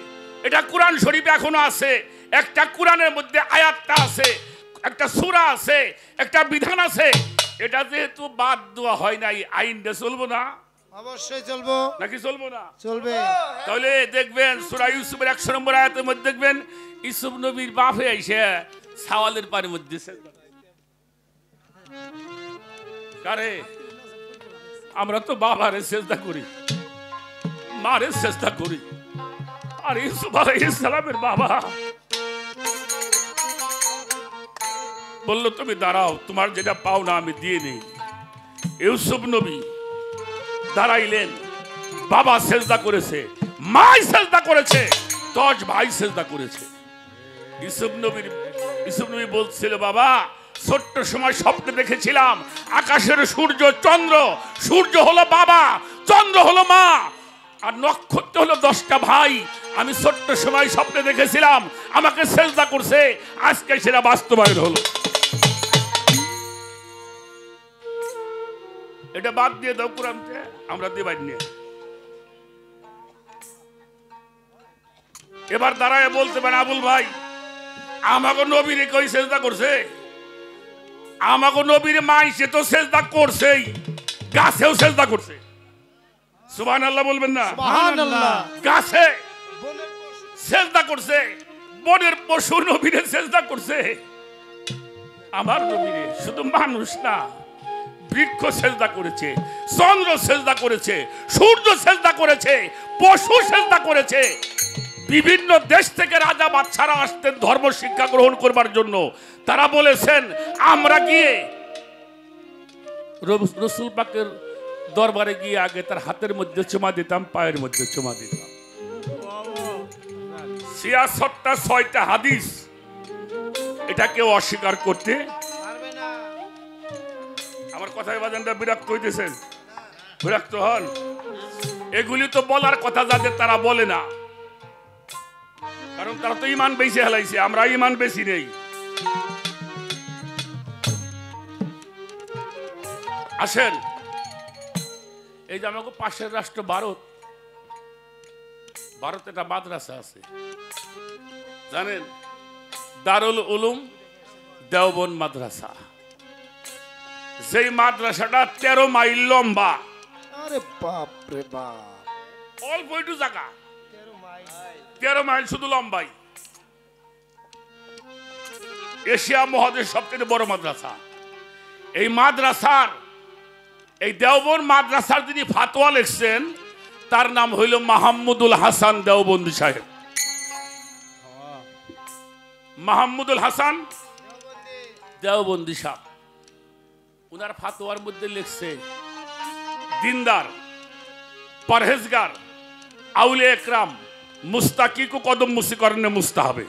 এটা কোরআন শরীফে এখনো আছে। একটা কোরআনের মধ্যে আয়াতটা আছে, একটা সূরা আছে, একটা বিধান আছে। এটা যেহেতু বাদ দেওয়া হয় নাই, আইনটা চলবো না?
অবশ্যই চলবো।
নাকি চলবো না?
চলবে।
তাহলে দেখবেন সূরা ইউসুফের 100 নম্বর আয়াতের মধ্যে দেখবেন ইউসুফ নবীর বাপে আইসে সাওয়ালের পানির মধ্যে সেজদা। কারে? আমরা তো বাবারে সেজদা করি, মারে সেজদা করি। আর ইউসুফ আলাইহিস সালামের বাবা বলল তুমি দাঁড়াও, তোমার যেটা পাও না আমি দিয়ে নেই। ইউসুফ নবী দাঁড়াইলেন, বাবা সেজদা করেছে, মাই সেজদা করেছে, 10 ভাই সেজদা করেছে। ইউসুফ নবী বলছিল বাবা ছোট্ট সময় স্বপ্নে দেখেছিলাম আকাশের সূর্য চন্দ্র, সূর্য হলো বাবা, চন্দ্র হলো মা, আর নক্ষত্র হলো 10টা ভাই। আমি ছোট্ট সময় স্বপ্নে দেখেছিলাম আমাকে সেজদা করছে, আজকে সেটা বাস্তবায়ন হলো। এটা বাদ দিয়ে দাও কোরআনকে, আমরা দেবাই নিয়ে। এবার দাঁড়ায় বলতে পারেন আবুল ভাই আমাকে নবীরে কই সেজদা করছে? আমাকে নবীরে মাইসে তো সেজদা করছেই, গাছেও সেজদা করছে। সুবহানাল্লাহ বলবেন না?
সুবহানাল্লাহ।
গাছে সেজদা করছে, বনের পশু নবীরে সেজদা করছে। আমার নবীরে শুধু মানুষ না, বৃক্ষ সেজদা করেছে, চন্দ্র সেজদা করেছে, সূর্য সেজদা করেছে, পশু সেজদা করেছে। বিভিন্ন দেশ থেকে রাজা বাদশারা আসতেন ধর্ম শিক্ষা গ্রহণ করবার জন্য। তারা বলেছেন আমরা গিয়ে রসুল পাকের দরবারে গিয়ে আগে তার হাতের মধ্যে চুমা দিতাম, পায়ের মধ্যে চুমা দিতাম। ৬৬টা হাদিস, এটা কেউ অস্বীকার করতে
পারবে না।
আমার কথায় বাজানটা বিরক্ত হইতেছেন? বিরক্ত হন? এগুলি তো বলার কথা যাদের তারা বলে না, কারণ তারা তো ইমান বেশি হেলাইছে, আমরা ইমান বেশি নেই। আসেন, এই যে আমাকে পাশের রাষ্ট্র ভারত একটা মাদ্রাসা আছে জানেন, দারুল উলুম দেওবন্দ মাদ্রাসা। যেই মাদ্রাসাটা 13 মাইল লম্বা।
আরে বাপ রে বাপ।
অল্প একটু জায়গা,
13
13 মাইল শুধু লম্বাই। এশিয়া মহাদেশ সবচেয়ে বড় মাদ্রাসা। এই মাদ্রাসার, এই দেওবন্দ মাদ্রাসার যিনি ফাতোয়া লিখছেন তার নাম হইল মাহমুদুল হাসান দেওবন্দি সাহেব। মাহমুদুল হাসান দেওবন্দি সাহেব উনার ফাতোয়ার মধ্যে লিখছে দিনদার, পরহেজগার, আউলে একরাম, মুস্তাকিকু কদম মুসিকরণে মুস্তাহাবে।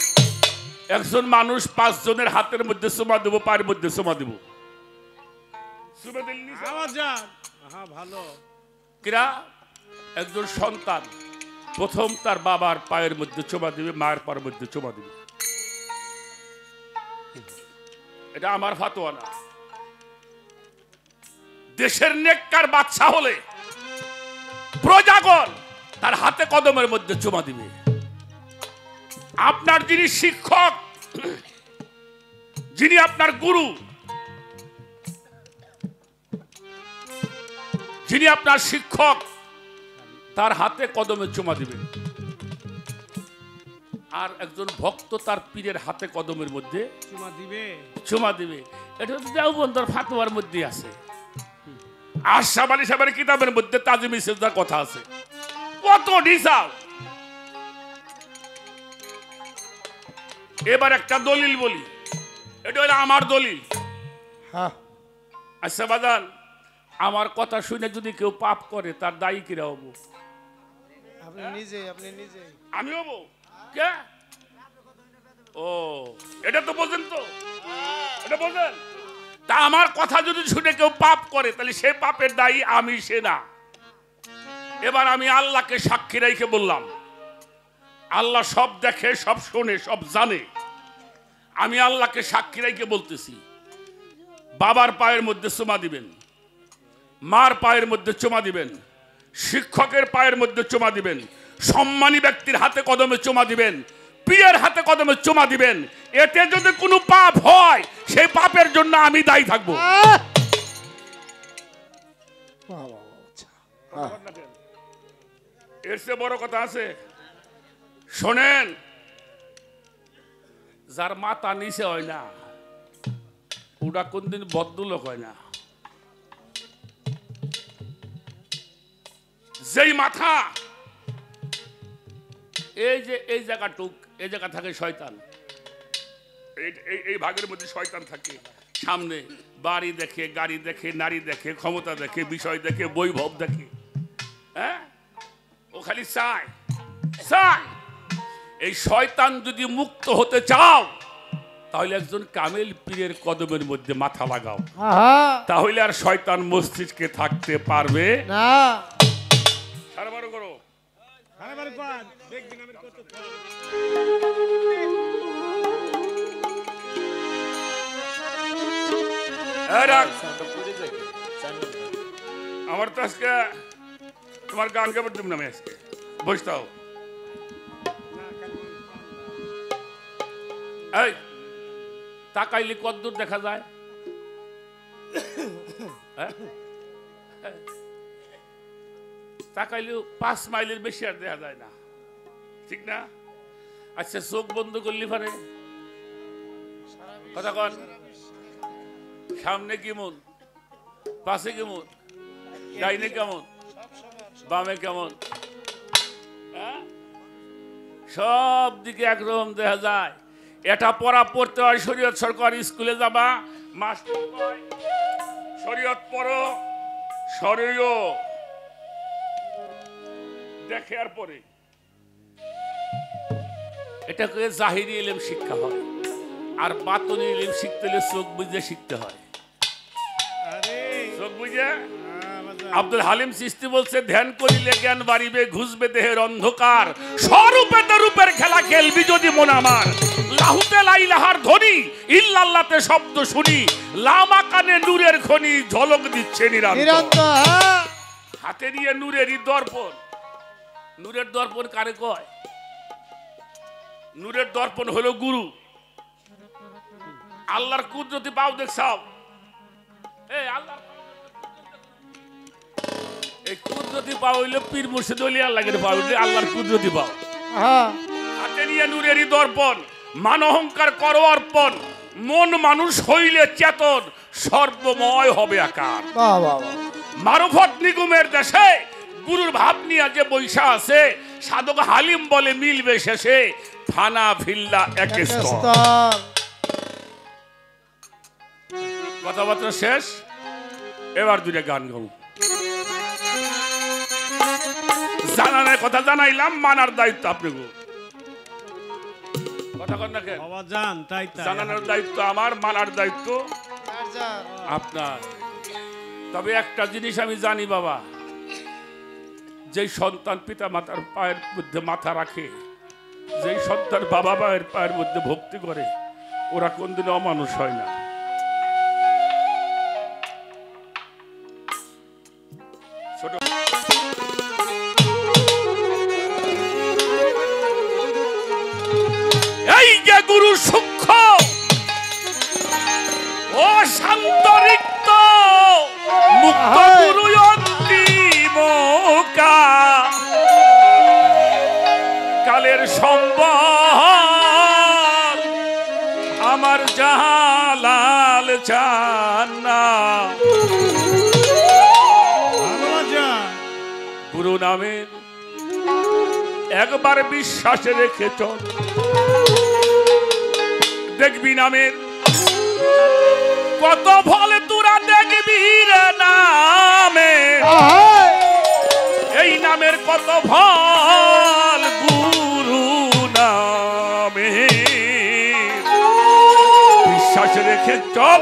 একজন মানুষ 5 জনের হাতের মধ্যে চুমা দেব, পায়ের মধ্যে চুমা দেব। চুমা দিলেন
আওয়াজ যান। ভালো।
কিরা একজন সন্তান প্রথম তার বাবার পায়ের মধ্যে চুমা দিবে, মায়ের পায়ের মধ্যে চুমা দিবে। এটা আমার ফাতোয়া না। দেশের নেককার বাদশা হলে প্রজাগণ তার হাতে কদমের মধ্যে চুমা দিবে। আপনার যিনি শিক্ষক, যিনি আপনার গুরু, যিনি আপনার শিক্ষক, তার হাতে কদমে চুমা দিবেন। আর একজন ভক্ত তার পীরের হাতে কদমের মধ্যে চুমা দিবে। এটা তো দেওবন্দের ফাতোয়ার মধ্যে আছে। আশরাফ আলী সাহেবের কিতাবের মধ্যে তাজিম ইসলামের কথা আছে। কত ডিসাও। এবার একটা দলিল বলি, এটা হলো আমার দলিল।
হ্যাঁ,
আচ্ছা বাজান, আমার কথা শুনে যদি কেউ পাপ করে তার দায়ী কিরা হবো?
আপনি নিজে।
আমি হবো কে? ও, এটা তো বোঝেন তো, এটা বোঝেন। তা আমার কথা যদি শুনে কেউ পাপ করে তাহলে সে পাপের দায়ী আমি, সে না। এবার আমি আল্লাহকে সাক্ষী রেখে বললাম, আল্লাহ সব দেখে, সব শোনে, সব জানে। আমি আল্লাহকে সাক্ষী রেখে বলতেছি, বাবার পায়ের মধ্যে চুমা দিবেন, মার পায়ের মধ্যে চুমা দিবেন, শিক্ষকের পায়ের মধ্যে চুমা দিবেন, সম্মানী ব্যক্তির হাতে কদমে চুমা দিবেন, পীরের হাতে কদমে চুমা দিবেন। এতে যদি কোনো পাপ হয় সেই পাপের জন্য আমি দায়ী থাকবো। এর চেয়ে বড় কথা আছে? শোনেন, যার মাথা নিচে হয় না ওটা কোনদিন ভদ্রলোক হয় না। যেই মাথা, এই যে এই জায়গাটুক, এই জায়গা থাকে শয়তান, এই ভাগের মধ্যে শয়তান থাকে। সামনে বাড়ি দেখে, গাড়ি দেখে, নারী দেখে, ক্ষমতা দেখে, বিষয় দেখে, বৈভব দেখে। হ্যাঁ, ও খালি চায় চায়। এই শয়তান যদি মুক্ত হতে চাও তাহলে একজন কামেল পীরের কদমের মধ্যে মাথা লাগাও, তাহলে আর শয়তান মস্তিষ্কে থাকতে পারবে
না।
সারাবার করো। আমার তো আজকে তোমার গান গাবার তুমি নামে আজকে বসতাও। এই তাকাইলে কতদূর দেখা যায়? তাকাইলে 5 মাইলের বেশি আর দেখা যায় না, ঠিক না? আচ্ছা, চোখ বন্ধ করলি পারে কথা কন, সামনে কেমন, পাশে কেমন, ডাইনে কেমন, বামে কেমন, সব দিকে একরকম দেখা যায়। এটা পড়া পড়তে হয়, শরীয়ত সরকার স্কুলে যাবা, মাস্টার কয় শরীয়ত পড়ো, শরীয় দেখে আর পড়ে। এটাকে জাহিরি ইলম শিক্ষা হয়, আর বাতনি ইলম শিখতে হলে চোখ বুঝে শিখতে হয়। চোখ বুঝে। আব্দুল হালিম চিশতি বলছে, ধ্যান করিলে জ্ঞান বাড়িবে, ঘুষবে দেহের অন্ধকার, স্বরূপে রূপের খেলা খেলবি যদি মন আমার, লাহুতে লাইলাহার ধ্বনি, ইল্লাল্লাহতে শব্দ শুনি, লামা কানে নূরের খনি ঝলক দিচ্ছে নিরন্তর। হাতে নিয়ে নূরেরই দর্পণ। নূরের দর্পণ কারে কয়? নূরের দর্পণ হলো গুরু। আল্লাহর কুদরতি পাও দেখছাও, এই আল্লাহর এই কুদরতি পাও হইলে পীর মুর্শিদ ওলি আল্লাহকে পাও হইলে আল্লাহর কুদরতি পাও।
হ্যাঁ
হাতে নিয়ে নূরেরই দর্পণ, মান অহংকার করো অর্পণ, মন মানুষ হইলে চেতন, সর্বময় হবে আকার।
বাহ বাহ বাহ।
মারফত নিগুমের দেশে গুরুর ভাব নিয়ে যে বৈশা আছে, সাধক হালিম বলে মিলবে শেষে, ফানা ফিল্লা এক স্তর।
স্তর।
কথাবার্তা শেষ, এবার দুইটা গান গাবো। জানানোর কথা জানাইলাম, মানার দায়িত্ব আপনাকে। কথা কন না কেন?
বাবা জান তাই তাই
জানানোর দায়িত্ব আমার, মানার দায়িত্ব
যার যার।
আপনার। তবে একটা জিনিস আমি জানি বাবা, যেই সন্তান পিতা মাতার পায়ের মধ্যে মাথা রাখে, যেই সন্তান বাবা মায়ের পায়ের মধ্যে ভক্তি করে, ওরা কোনদিনও অমানুষ হয় না। ছোট এই যে গুরু সূক্ষ্ম ও শান্ত রিক্ত মুক্ত গুরু অন্তিম কালের সম্বল আমার জালাল চান্না। গুরু নামের একবার বিশ্বাসে রেখে চল, দেখবি নামের কত ফল তোরা দেখবি রে নামে, এই নামের কত ফল গুরু নামে বিশ্বাস রেখে চল।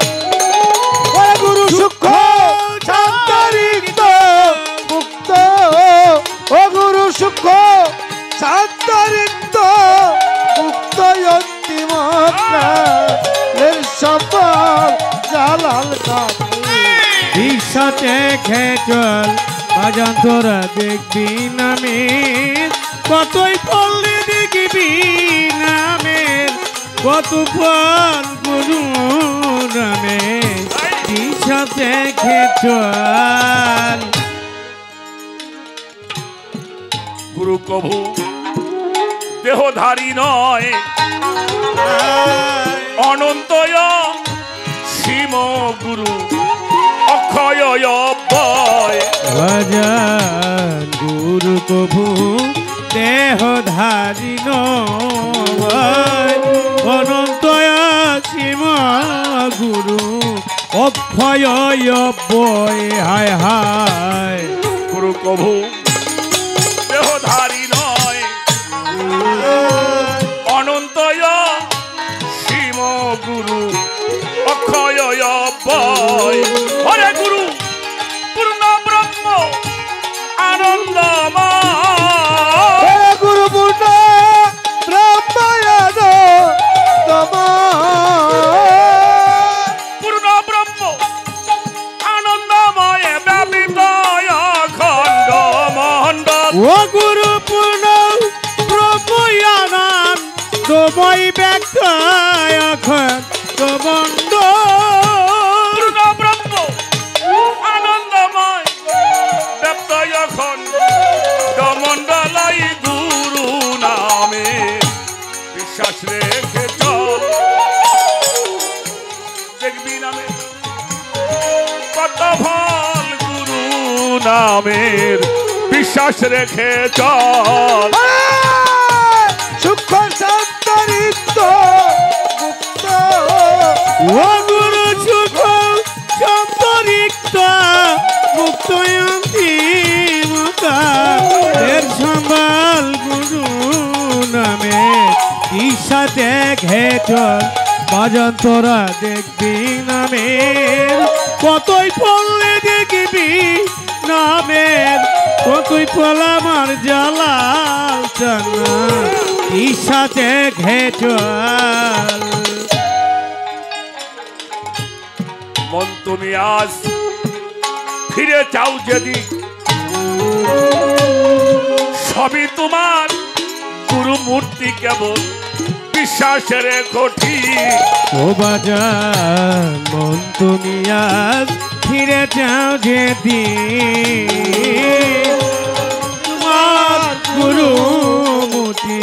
গুরু সূক্ষ্ম শান্তরিক্ত মুক্ত, ও গুরু সূক্ষ্ম শান্তরিক্ত মুক্ত অন্তিম কালের সম্বল জালাল কালী।
বিশ্বাসে খেচল বাজান তোরা দেখবি নামের কতই পড়লে দেখবি নামের কত ফল গুরু নামে বিশ্বাসে খেচল।
গুরু কভু দেহধারী নয়, অনন্তয় সীম গুরু অক্ষয় অব্যয়।
ভজন গুরু কভু দেহধারী নয়, অনন্তয় সীম গুরু অক্ষয় অব্যয়। হায় হায়
গুরু কভু দেহধারী নয়, অনন্তয় সীম গুরু অক্ষয় অব্যয়। হরে গুরু পূর্ণ ব্রহ্ম আনন্দময়,
গুরু পূর্ণ ব্রহ্মায়ণ
পূর্ণ ব্রহ্ম আনন্দময় ব্যাপিত অখণ্ড মণ্ডল।
ও গুরু পূর্ণ ব্রহ্ময়ানন্দ তোমায় ব্যাখ্যায় অখণ্ড মণ্ডল।
পূর্ণ ব্রহ্ম আনন্দময় ব্যাপ্ত অখণ্ড মণ্ডলাই গুরু নামে বিশ্বাস রেখে চল, দেখবি নামে কত ফল গুরু নামের বিশ্বাস রেখে চল।
সূক্ষ্ম শান্তরিক্ত মুক্ত,
ও গুরু সুখ সম্পরিক্ত মুক্ত অন্তিম কালের সম্বল গুরু নামে ঈশাতে ঘেচল বাজান তোরা দেখবি নামের কতই পড়লে দেখবি নামের কতই ফল আমার জালাল চান্না ঈশাতে ঘেচল।
মন তুমি আজ ফিরে চাও যদি, সবই তোমার গুরু মূর্তি কেবল বিশ্বাসের ঘটি।
ও বাজান মন তুমি আজ ফিরে যাও যেদিন তোমার গুরু মুটি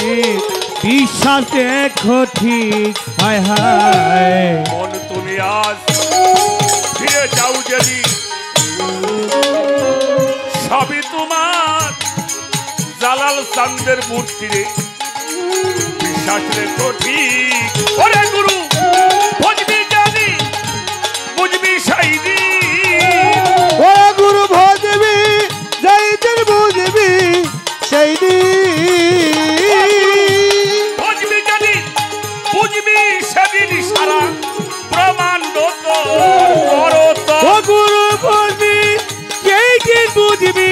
বিশ্বাস দেখো ঠিক হায় হায়
মন তুমি আজ ফিরে যাও যদি সবই তোমার জালাল চান্দের মূর্তি রে বিশ্বাস রেখো ঠিক ওরে গুরু বুঝবি জানি বুঝবি সেই দিন
ও গুরু ভজবি যেই দিন বুঝবি সেই দিন
বুঝবি জানি বুঝবি সেদিন সারা প্রমাণ্ড তো করো তো
ও গুরু বুঝবি সেই দিন বুঝবি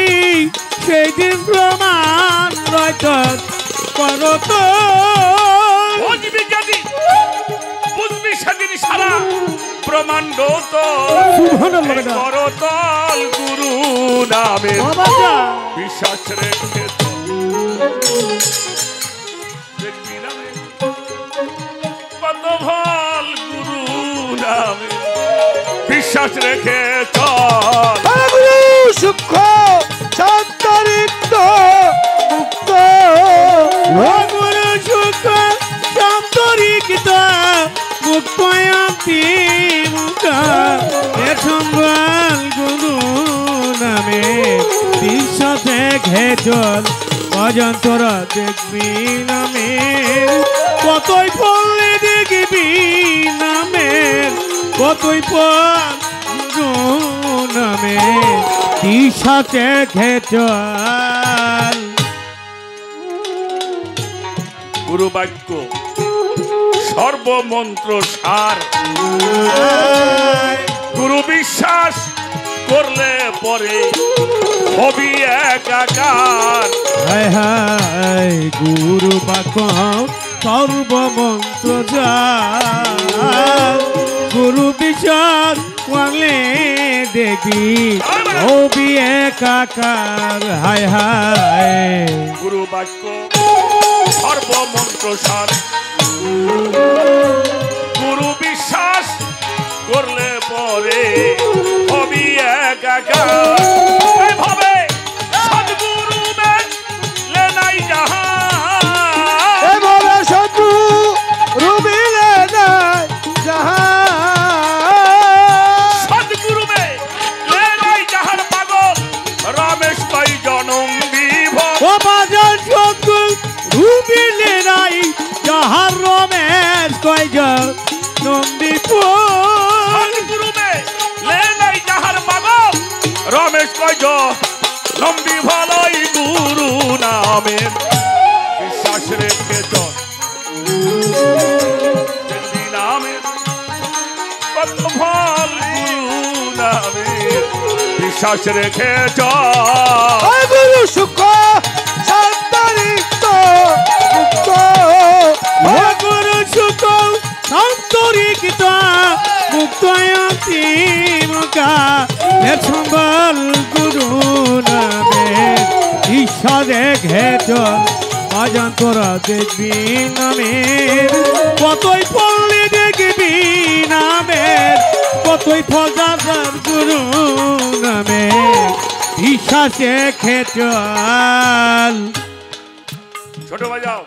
সেই দিন প্রমাণ রয়তো করো তো
বুঝবি যদি বুঝবি সেদিন সারা প্রমাণ্ড তো করো তল গুরু নামে বিশ্বাস রেখে তো দেখবি নামে কত ভাল গুরু নামে বিশ্বাস রেখে চল
ও গুরু সূক্ষ্ম শান্তরিক্ত মুক্ত
ও গুরু সুখ শান্তরিকিত মুক্তয়ান্তি মুক্তা এ সম্বল গুরু নামে বিশ্ব দেখে চল অজন্তরা দেখবি নামের কতই পড়লে দেখবি নামের কতই পড় গুরু নামে বিশ্ব দেখে চল
গুরু বাক্য সর্বমন্ত্র সার গুরু বিশ্বাস করলে পরে হবি একাকার
হায় হায় গুরু বাক্য সর্বমন্ত্র গুরু বিশ্বাস করলে দেখবি হবি একাকার হায় হায়
গুরু বাক্য সর্বমন্ত্র সার গুরু বিশ্বাস করলে পরে হবি একাকার এভাবে সদ্গুরু মেলে নাই জাহান
এভাবে শত্রু রুবিলে নাই জাহান
সদ্গুরু মেলে নাই জাহান পাগল রমেশ কই জনম বিভব
ও বাজার সদ্গুল রুবিলে নাই যাহার রমেশ কয়জ নন্দীপুর
সদ্গুরু মেলে নাই জাহার পাগল রমেশ কই লম্বি ভালাই গুরু নামে বিশ্বাস রেখে চল যেদিন নামে কত ফল গুরু নামে বিশ্বাস রেখে চল
ও গুরু সূক্ষ্ম শান্তরিক্ত মুক্ত
ও গুরু সুখ শান্তরিকিত মুক্তয়ান্তি মুক্তা এ সম্বল গুরু নামে ঈশ্বর দেখে চল অজন্তরা দেখবি নামের কতই পড়লে দেখবি নামের কতই ফজাদার গুরু নামে বিশ্বাসে খেচল
ছোট বাজাও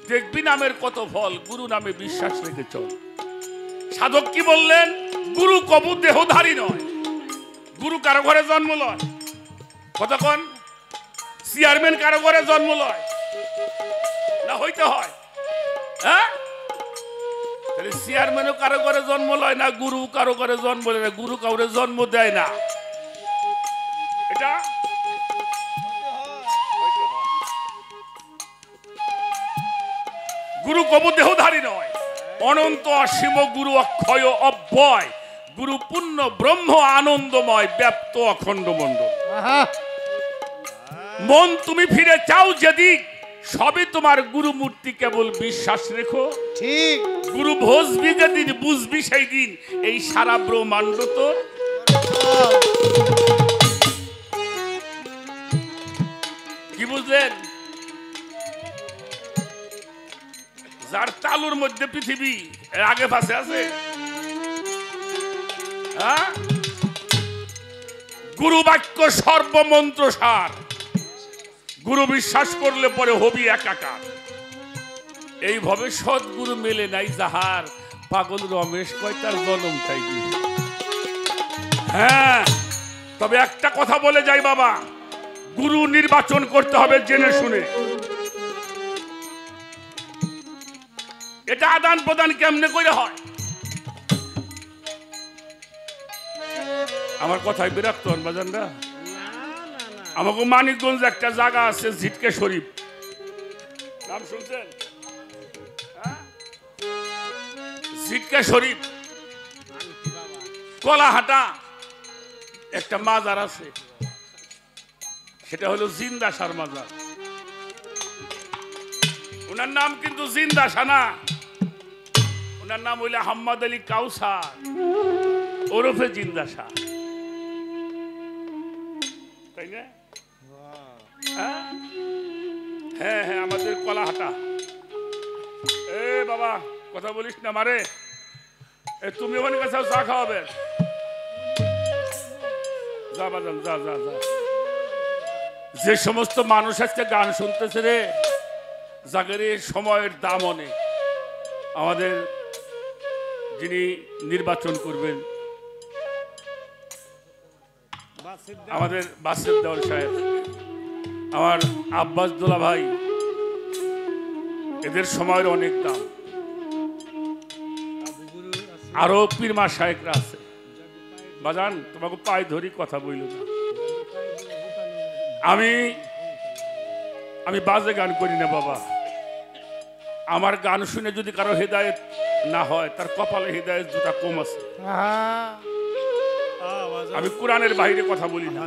দেখবি নামের কত ফল গুরু নামে বিশ্বাস রেখে চল সাধক কি বললেন গুরু কবু দেহধারী নয় গুরু কারো ঘরে জন্ম লয় কতক্ষণ চেয়ারম্যান কারো ঘরে জন্ম লয় না হইতে হয় হ্যাঁ তাহলে চেয়ারম্যানও কারো ঘরে জন্ম লয় না গুরু কারো ঘরে জন্ম লয় না গুরু কাউরে জন্ম দেয় না এটা গুরু কবু দেহধারী নয় অনন্ত অসীম গুরু অক্ষয় অব্যয় গুরু পূর্ণ ব্রহ্ম আনন্দময় ব্যাপ্ত অখণ্ড মণ্ডল মন তুমি ফিরে চাও যেদিক সবই তোমার গুরু মূর্তি কেবল বিশ্বাস রেখো
ঠিক
গুরু ভোজবি যেদিন বুঝবি সেই দিন এই সারা ব্রহ্মাণ্ড তোর কি বুঝলেন যার তালুর মধ্যে পৃথিবী এর আগে পাশে আছে হ্যাঁ গুরু বাক্য সর্বমন্ত্র সার, গুরু বিশ্বাস করলে পরে হবি একাকার। এইভাবে সদ্গুরু মেলে নাই যাহার, পাগল রমেশ কয় তার জন্মটাই দিন। হ্যাঁ, তবে একটা কথা বলে যাই বাবা, গুরু নির্বাচন করতে হবে জেনে শুনে। এটা আদান প্রদান কেমনে করে হয়? আমার কথায় বিরক্ত হন বাজানরা? আমাকে মানিকগঞ্জ একটা জায়গা আছে ঝিটকে শরীফ, নাম শুনছেন? ঝিটকে শরীফ কলাহাটা একটা মাজার আছে, সেটা হলো জিন্দা শাহ মাজার। ওনার নাম কিন্তু জিন্দা শাহ না, ওনার নাম হইলে হাম্মাদ আলী কাউসার ওরফে জিন্দা শাহ, তাই না? হ্যাঁ হ্যাঁ, আমাদের কলাহাটা। এ বাবা কথা বলিস না মারে, তুমি ওখানে কাছে চা খাওয়াবে, যা বাজান যা যা যা। যে সমস্ত মানুষ আজকে গান শুনতেছে রে, যাদের সময়ের দাম অনেক, আমাদের যিনি নির্বাচন করবেন আমাদের বাসের দেওয়ার সাহেব, আমার আব্বাস দোলা ভাই, এদের সময়ের অনেক দাম। আরো পীরমা শায়েকরা আছে বাজান, তোমাকে পায়ে ধরি কথা বইল না। আমি বাজে গান করি না বাবা, আমার গান শুনে যদি কারো হেদায়েত না হয়, তার কপালে হেদায়েত দুটা কম আছে। আমি কোরআনের বাইরে কথা বলি না।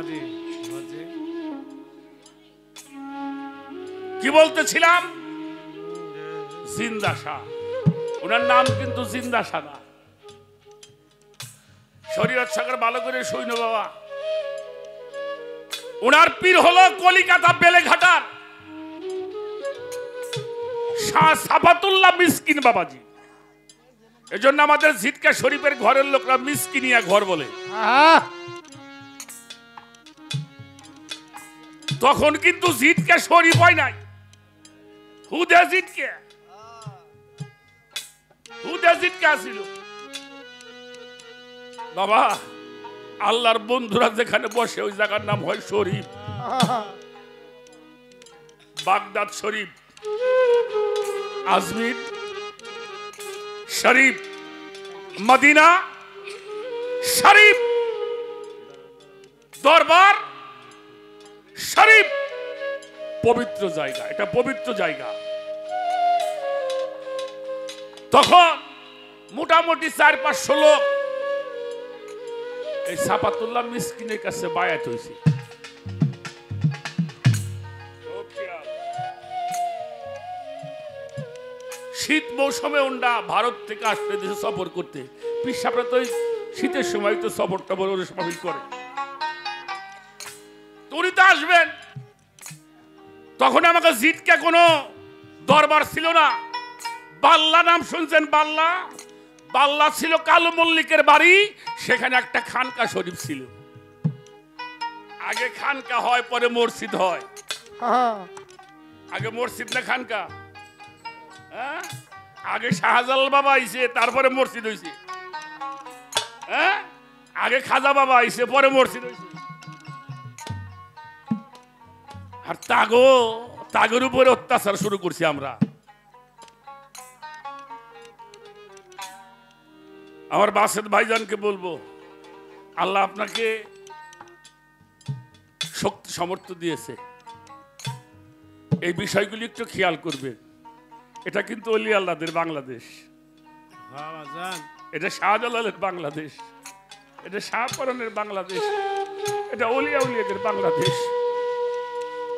কি বলতেছিলাম? জিন্দা শাহ, ওনার নাম কিন্তু জিন্দা শাহ না। শরীয়ত সাগর ভালো করে সৈন্য বাবা, ওনার পীর হলো কলিকাতা বেলেঘাটার শাহ সাফাতুল্লাহ মিসকিন বাবাজি। এজন্য আমাদের ঝিটকা শরীফের ঘরের লোকরা মিসকিনিয়া ঘর বলে। তখন কিন্তু ঝিটকা শরীফ হয় নাই, হুদে ঝিটকা ছিল বাবা। আল্লাহর বন্ধুরা যেখানে বসে ওই জায়গার নাম হয় শরীফ। বাগদাদ শরীফ, আজমির শরীফ, মদিনা শরীফ, দরবার শরীফ পবিত্র জায়গা, এটা পবিত্র জায়গা। তখন মোটামুটি 400-500 লোক এই সাফাতুল্লাহ মিসকিনের কাছে বায়াত হয়েছে। শীত মৌসুমে ওন্ডা ভারত থেকে আসতে দেশে সফর করতে, পিসাবরা তো শীতের সময় তো সফরটা বড় মাহফিল করে, উনি তো আসবেন। তখন আমাকে জিটকে কোনো দরবার ছিল না। বাল্লা নাম শুনছেন? বাল্লা, বাল্লা ছিল কালো মল্লিকের বাড়ি, সেখানে একটা খানকা শরীফ ছিল। আগে খানকা হয় পরে মসজিদ হয়। আগে মসজিদ না খানকা? হ্যাঁ, আগে শাহজালাল বাবা আইছে তারপরে মসজিদ হয়েছে। হ্যাঁ, আগে খাজা বাবা আইছে পরে মসজিদ হয়েছে। আর তাগের উপরে অত্যাচার শুরু করছি আমরা। আমার বাসেদ ভাইজানকে বলবো, আল্লাহ আপনাকে শক্তি সামর্থ্য দিয়েছে, এই বিষয়গুলি একটু খেয়াল করবেন। এটা কিন্তু অলি আল্লাহদের বাংলাদেশ, এটা শাহজালালের বাংলাদেশ, এটা শাহপরানের বাংলাদেশ, এটা অলিয়া উলিয়াদের বাংলাদেশ।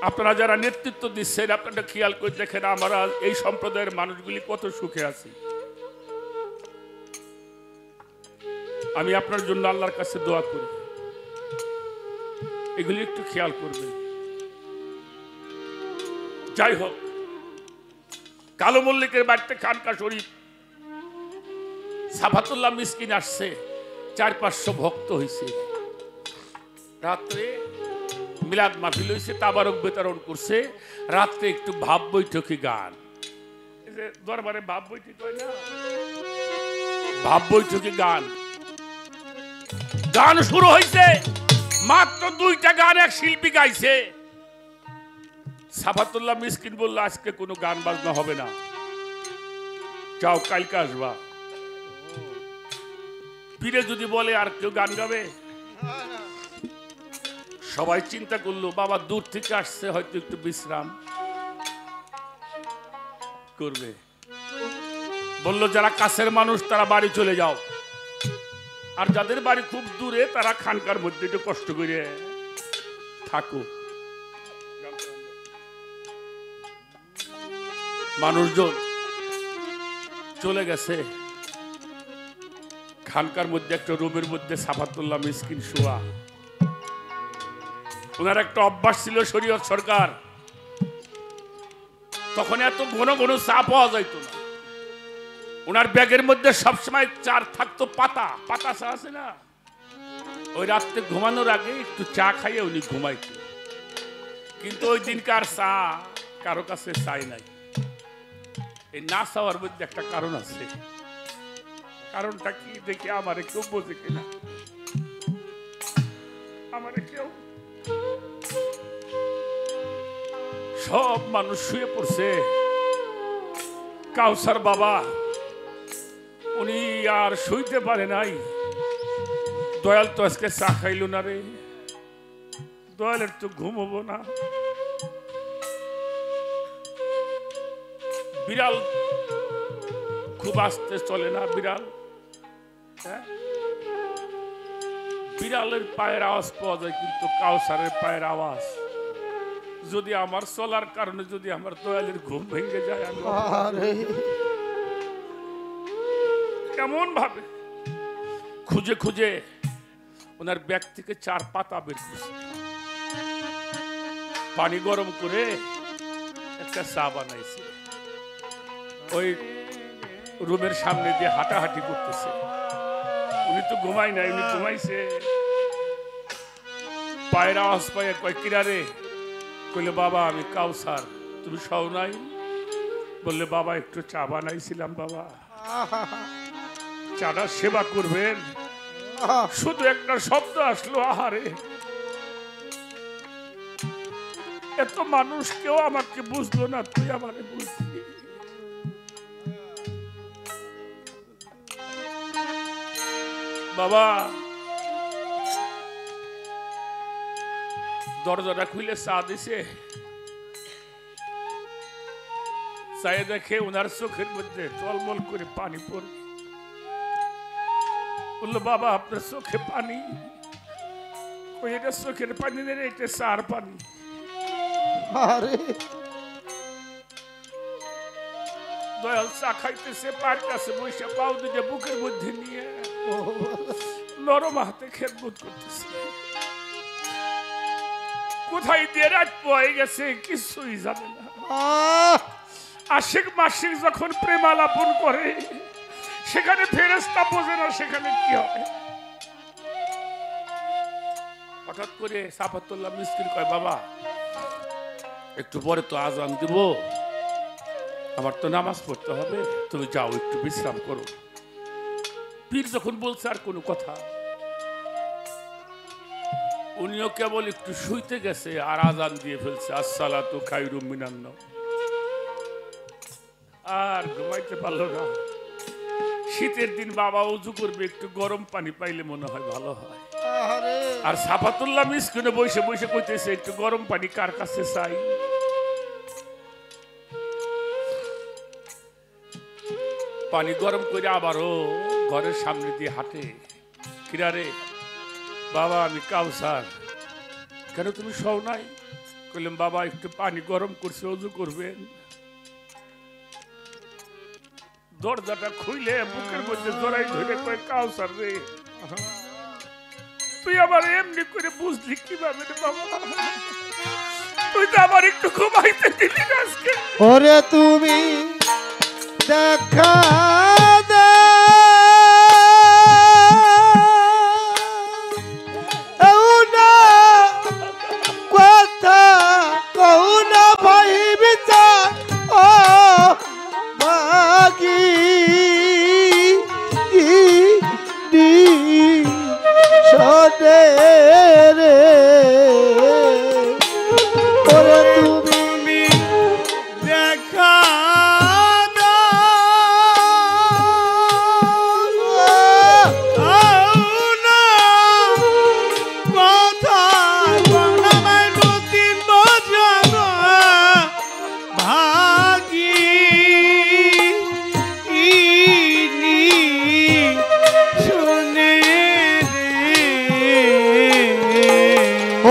আপনারা যারা নেতৃত্ব দিচ্ছেন, আপনারা খেয়াল করে দেখেন আমরা এই সম্প্রদায়ের মানুষগুলি কত সুখে আছি। আমি আপনার জন্য আল্লাহর কাছে দোয়া করি, এগুলি একটু খেয়াল করবেন। যাই হোক, কালো মল্লিকের বাড়িতে খানকা শরীফ, সাফাতুল্লাহ মিসকিন আসছে, 400-500 ভক্ত হয়েছে। রাত্রে মিলাদ মাহফিল হইছে, তাবারক বিতরণ করছে, রাত্রে একটু ভাব বৈঠকি গান, এই যে দরবারে ভাব বৈঠক হয় না, ভাব বৈঠকি গান, গান শুরু হয়েছে। মাত্র 2টা গান এক শিল্পী গাইছে। সাফাতুল্লাহ মিসকিন বলল, আজকে কোনো গান বাজনা হবে না, যাও কালকে আসবা। পীরে যদি বলে আর কেউ গান গাবে, সবাই চিন্তা করলো বাবা দূর থেকে আসছে, হয়তো একটু বিশ্রাম করবে। বলল যারা কাছের মানুষ তারা বাড়ি চলে যাও, আর যাদের বাড়ি খুব দূরে তারা খানকার মধ্যে একটু কষ্ট করে থাকো। মানুষজন চলে গেছে। খানকার মধ্যে একটা রুমের মধ্যে সাফাতুল্লাহ মিসকিন শোয়া। ওনার একটা অভ্যাস ছিল, শরীয়ত সরকার তখন এত ঘন ঘন চা পাওয়া যাইত না। ওনার ব্যাগের মধ্যে সবসময় চা থাকতো, পাতা পাতা চা আছে না, ওই রাত্রে ঘুমানোর আগে একটু চা খাইয়ে উনি ঘুমাইত। কিন্তু ওই দিনকার চা কারো কাছে চাই নাই। এই না চাওয়ার মধ্যে একটা কারণ আছে। কারণটা কি দেখে আমারে কেউ বোঝে কিনা, আমারে কেউ, সব মানুষ শুয়ে পড়ছে। কাউসার বাবা উনি আর শুইতে পারে নাই। দয়াল তো আজকে চা খাইল না রে, দয়ালের তো ঘুমবো না। বিড়াল খুব আস্তে চলে না, বিড়াল, হ্যাঁ, বিড়ালের পায়ের আওয়াজ পাওয়া যায়, কিন্তু কাউসারের পায়ের আওয়াজ, যদি আমার চলার কারণে যদি আমার দয়ালের ঘুম ভেঙে যায়, আমি কেমন ভাবে খুঁজে খুঁজে ওনার ব্যাগ থেকে 4 পাতা বের করছে, পানি গরম করে একটা চা বানাইছে, ওই রুমের সামনে দিয়ে হাঁটাহাঁটি করতেছে। উনি তো ঘুমাই নাই, উনি ঘুমাইছে। পায়ের আওয়াজ পায়ে কয় কিরারে, কইলে বাবা আমি কাউসার, তুমি সও নাই? বললে বাবা একটু চা বানাইছিলাম, বাবা চাটা সেবা করবেন। শুধু একটা শব্দ আসলো, আহারে, এত মানুষ কেউ আমাকে বুঝলো না, তুই আমারে বুঝলি। বাবা দরজাটা খুলে চা দিছে, চায়ে দেখে ওনার চোখের মধ্যে টলমল করে পানি পড়ে। বললো বাবা আপনার চোখে পানি? ওই এটা চোখের পানি নেই, এটা চার পানি। দয়াল চা খাইতেছে, পার কাছে বসে পাও দুটো বুকের মধ্যে নিয়ে নরম হাতে খেদমত করতেছে। কোথায় দিয়ে রাত পয়ে গেছে কিছুই জানে না। আশিক মাসিক যখন প্রেম আলাপন করে, সেখানে ফেরেশতা বোঝে না সেখানে কি হয়। হঠাৎ করে সাফাতুল্লাহ মিসকিন কয়, বাবা একটু পরে তো আজান দিব, আমার তো নামাজ পড়তে হবে, তুমি যাও একটু বিশ্রাম করো। পীর যখন বলছে আর কোনো কথা, উনিও কেবল একটু শুইতে গেছে আর আজান দিয়ে ফেলছে, আসসালাতু খায়রুম মিনান নাওম। আর ঘুমাইতে পারলো না। শীতের দিন বাবা উজু করবে, একটু গরম পানি পাইলে মনে হয় ভালো হয়। আর সাফাতুল্লাহ মিসকিনে বসে বসে কইতেছে, একটু গরম পানি কার কাছে চাই? পানি গরম করে আবারও ঘরের সামনে দিয়ে হাঁটে। কিরারে বাবা আমি কাউসার, কেন তুমি শোও নাই? কইলাম বাবা একটু পানি গরম করছে, ওযু করবেন। দরজাটা খুইলে বুকের মধ্যে জড়াই ধরে কয়, কাউসার রে তুই আবার এমনি করে বুঝলি কিভাবে রে বাবা? তুই তো আবার একটু ঘুমাইতে দিলি না আজকে।
ওরে তুমি দেখা দে না শোনে রে ওরে তুমি
দেখা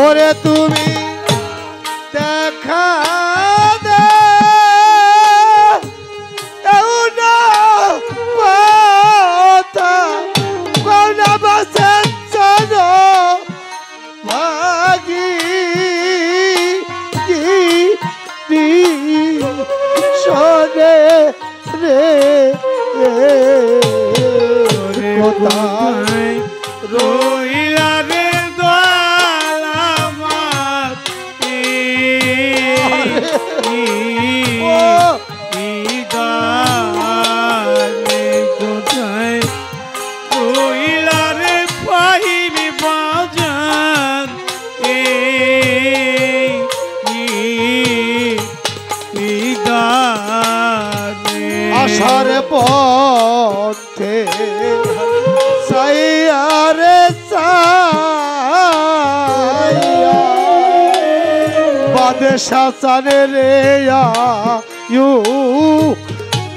ওরে তুমি দেখা দে এউনা কথা কোনা বাসেন জানো ভাগি কি শোনে রে কোথায়
রইলা রে দয়ালামাত ইদানে কোথায় রইলা রে পাহিনি বাজান ইদানে
আশার পথে সাইয়ারে সাইয়া বাদশা সানে রে ইউ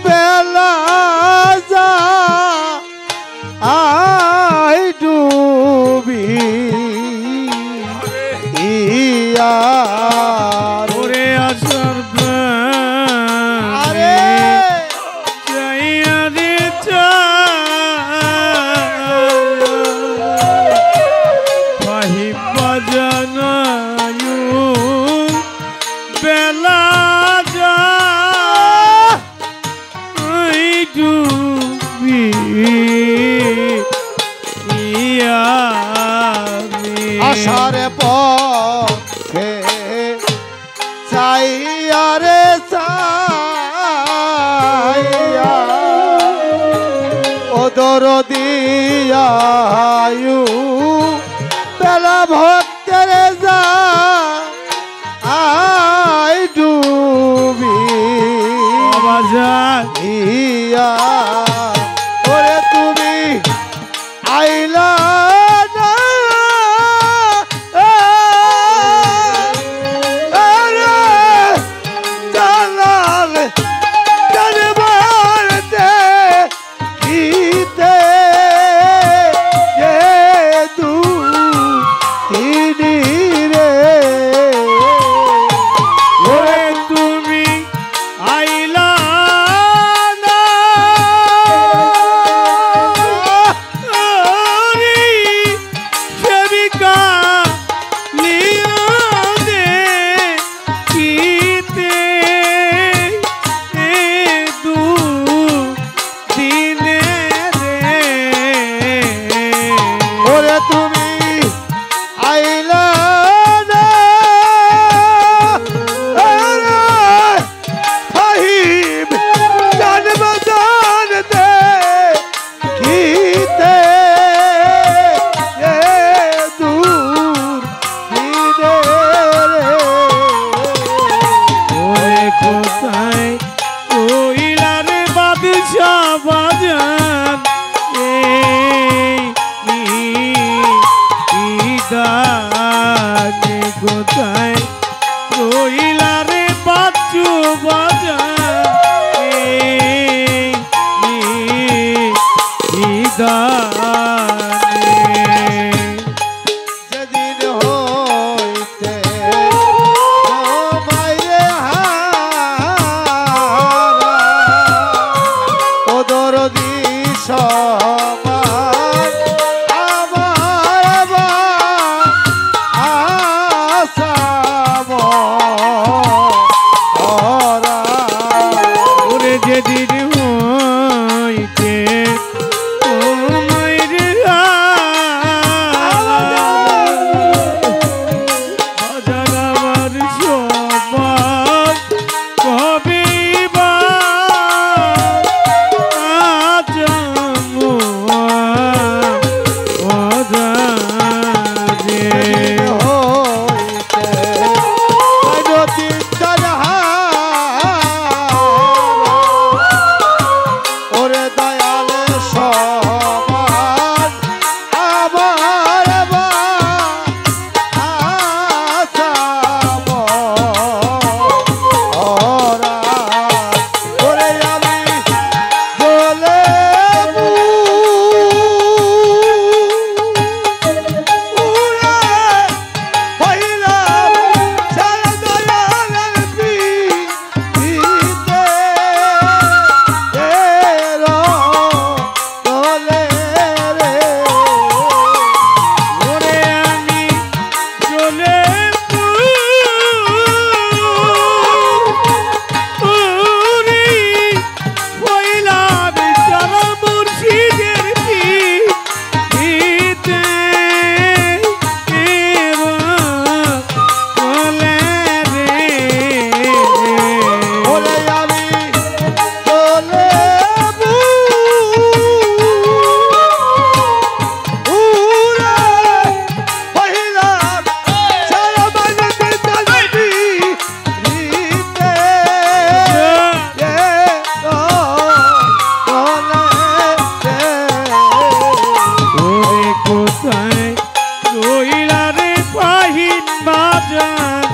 বেলা যা আই ডুবি ইয়া
ওরে আসার
আরে
চাইয়া রে পাহিবা জানায়ু বেলা যা ডুবি
আশার পথে চাইয়ারে চাইয়া ওদর দিয়ায়ু বেলা ভক্তের যা আই ডুবি
বাজার
ইয়া ওরে তুমি আইলা না আরে জালাল দরবারতে গীতে
কোথায় রইলা রে পাহিন বাজান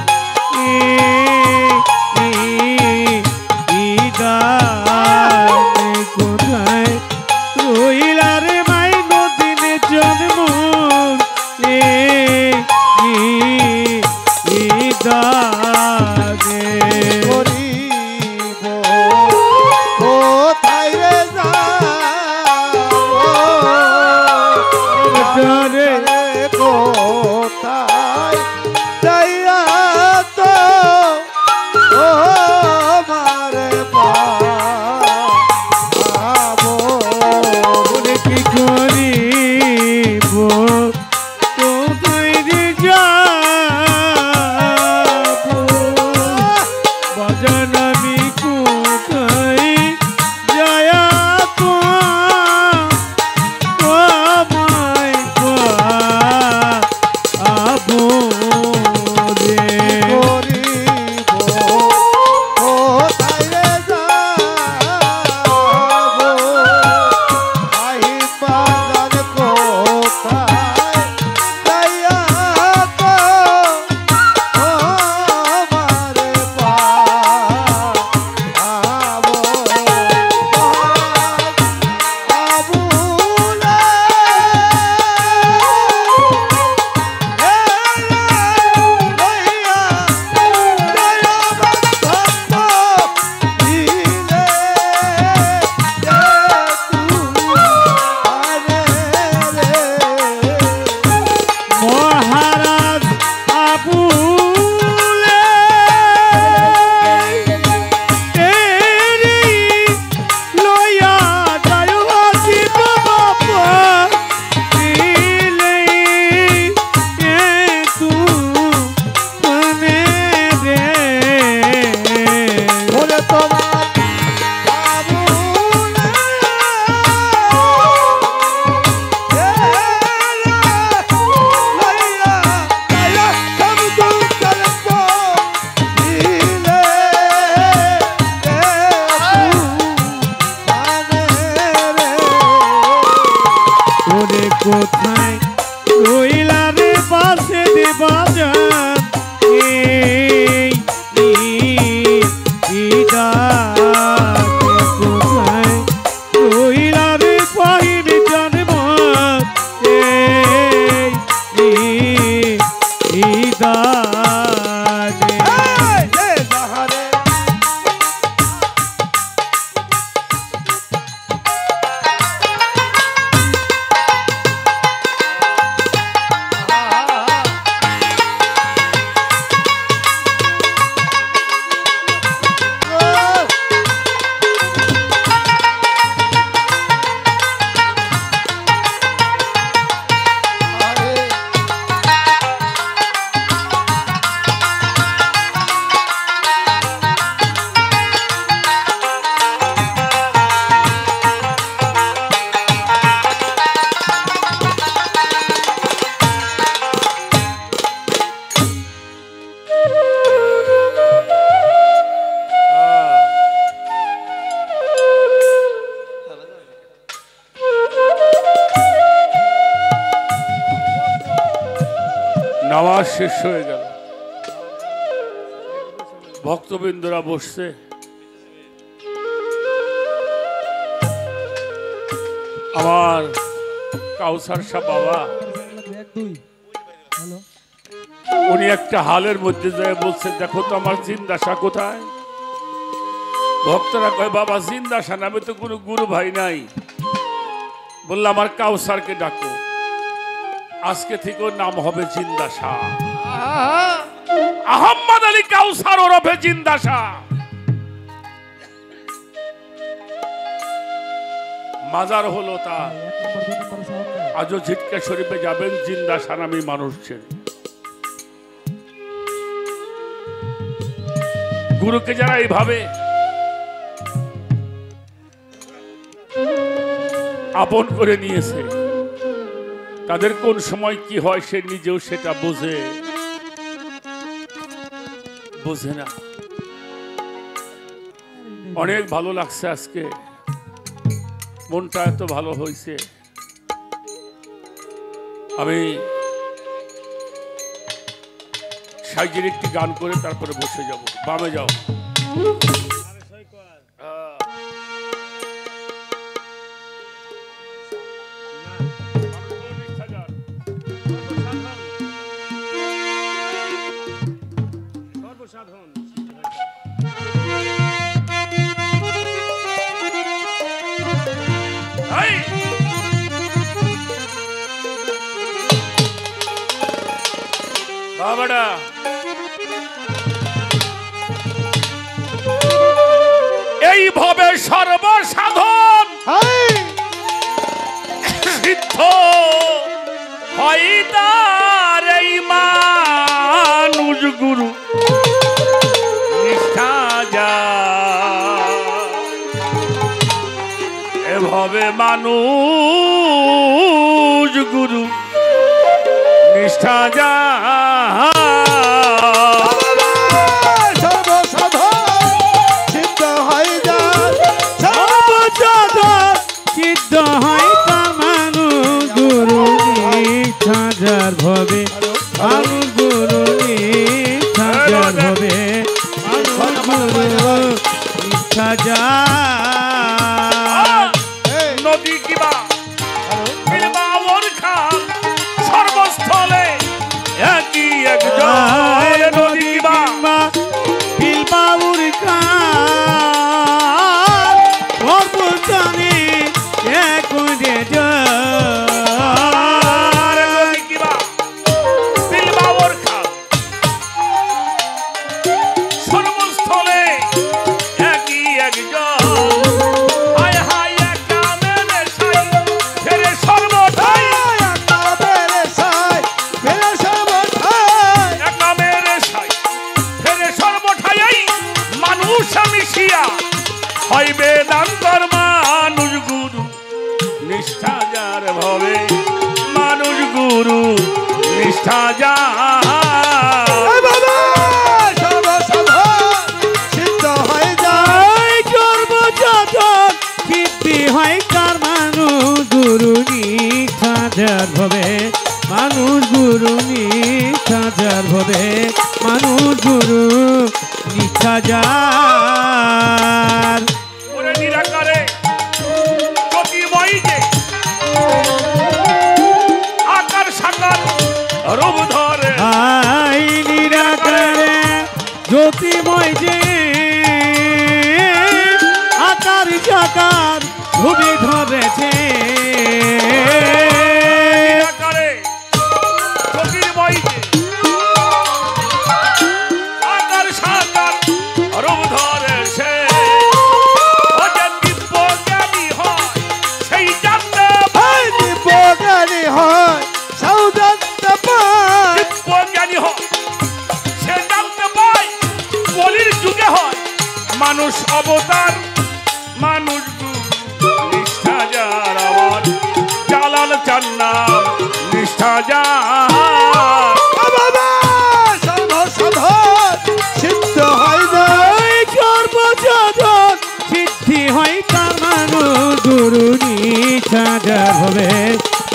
কোথায় রইলা রে মাই নদিনে জন্ম
করিব কোথায় রে
রে
কোথায় যাইয়া তো ও মারে পাবো
বলে কি করিব কোথায় যে যাব বাজান আমি কোথায় যায়া তো আমায় পাবো রে
করিব কোথায় রে যাবো আহি বাজার কোথায় যাইয়া তো ও মারে পাবো আবুলে
মহারাজ আবুলে তেরি লয়া যায় জীব বাবা দিলে তু মনে রে
বলে তোমার আবুলে লইয়া যাইয়া সমুদ্র চলব দিলে
ওরে কোথায় রইলা রে পাশে দে বাজান কোথায় রইলা রে পাহির জন্ম
যাহারে
নামাজ শেষ হয়ে গেল, ভক্তবৃন্দরা বসছে। আমার কাউসার শাহ বাবা উনি একটা হালের মধ্যে যায় বলছে, দেখো তো আমার জিন্দাসা কোথায়। ভক্তরা কয়, বাবা জিন্দাসা নামে তো কোনো গুরু ভাই নাই। বললাম আমার কাউসারকে ডাকো, আজকে থেকে ওর নাম হবে জিন্দাসা, আহম্মদ আলী কাউসার ওরফে জিন্দাসা। মাজার হলো তার, আজও ঝিটকা শরীফে যাবেন জিন্দাসা নামী মানুষ ছিলেন। গুরুকে যারা এইভাবে আপন করে নিয়েছে, তাদের কোন সময় কি হয় সে নিজেও সেটা বোঝে না। অনেক ভালো লাগছে, আজকে মনটা এত ভালো হয়েছে। আমি সাইজের একটি গান করে তারপরে বসে যাব। বামে যাও। বাবাডা এইভাবে সর্বসাধন সিদ্ধ হয় তার এই মানুষ গুরু নিষ্ঠা যা এভাবে মানুষ গুরু নিষ্ঠা যা
সিদ্ধ হয় তার মানুষ গুরু নিষ্ঠা ভবে মানুষ গুরু নিষ্ঠা ভবে নিষ্ঠা যা
নদী কিবা সর্বস্থলে একই একজন নদী কিবা
বিলবাউর খান অবদানে এক
নদী কিবা বিলবাউর খান সর্বস্থলে একই একজন হায় হায় একা মেলে সাই ফেরে সর্বদাই হইবে দান্তর মানুষ গুরু নিষ্ঠা যার ভবে মানুষ গুরু নিষ্ঠা যা
সিদ্ধ হয়ে যায়
সিদ্ধি হয় তার মানুষ গুরু নিষ্ঠা যার ভবে মানুষ গুরু নিষ্ঠা যার ভবে মানুষ গুরু নিষ্ঠা যার
নিরাকারে জ্যোতিময় যে আকার সাকার রূপ ধরে
নিরাকারে জ্যোতিময় যে আকার সাকার রূপ ধরেছে
নিরাকারে জ্যোতির্ময় যে আকার সাকার রূপ ধরেছে মানুষ অবতার মানুষ নিষ্ঠা যার আমার জালাল চান্না নিষ্ঠা যার
সিদ্ধ হয়ে যায়
সিদ্ধি হয় তার মানুষ গুরু নিষ্ঠা যার হবে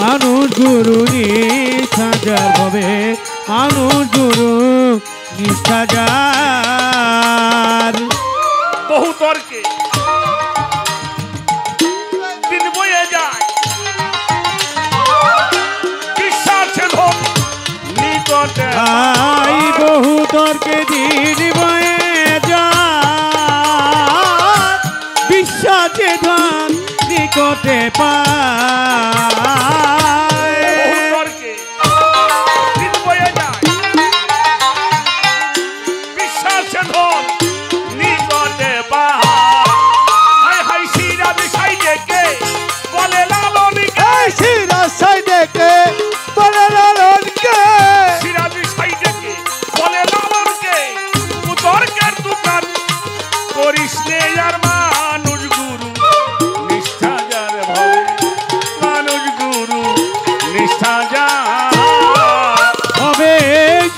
মানুষ গুরু নিষ্ঠা যার হবে মানুষ গুরু নিষ্ঠা যার
বহু তর্কে দিন বয়ে যায় বিশ্বাসে ধন নিকটে
বহু তর্কে দিন বয়ে যায় বিশ্বাসে ধন নিকটে পায়
বহু তর্কে দিন বয়ে যায় বিশ্বাসে ধন নিকটে হাই হাই শিরা বিষাই ডেকে বলে লালনকে
শিরা সাই দেখে বলে লালনকে
শিরা বিষাই ডেকে বলে লালনকে তর্কের দোকান করিস নে আর মানুষ গুরু নিষ্ঠা যার ভবে মানুষ গুরু নিষ্ঠা যার
হবে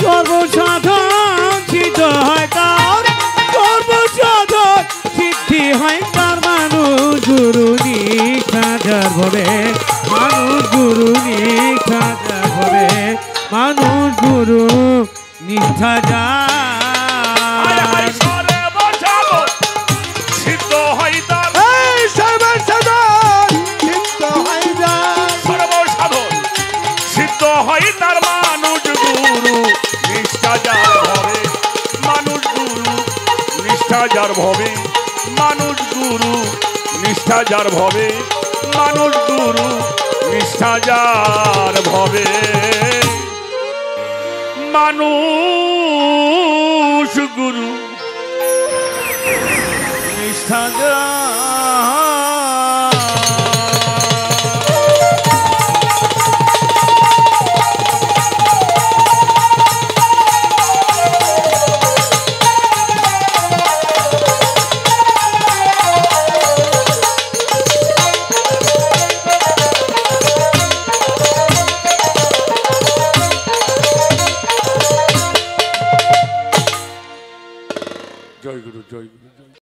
সর্বসাধন সিদ্ধ হয় তার সর্বসাধন সিদ্ধি হয় তার মানুষ গুরু নিষ্ঠা যার ভবে মানুষ গুরু নিষ্ঠা যার নিষ্ঠা
হায় হায়
যার
সর্বসাধন সিদ্ধ হয় তার
এই সর্বসাধন সিদ্ধ হয় যার
সর্বসাধন সিদ্ধ হয় তার মানুষ গুরু নিষ্ঠা যার ভবে মানুষ গুরু নিষ্ঠা যার ভবে মানুষ গুরু নিষ্ঠা যার ভবে মানুষ গুরু নিষ্ঠা যার ভবে মানুষ গুরু নিষ্ঠা যার জয় গুরু জয় গুরু জয় গুরু।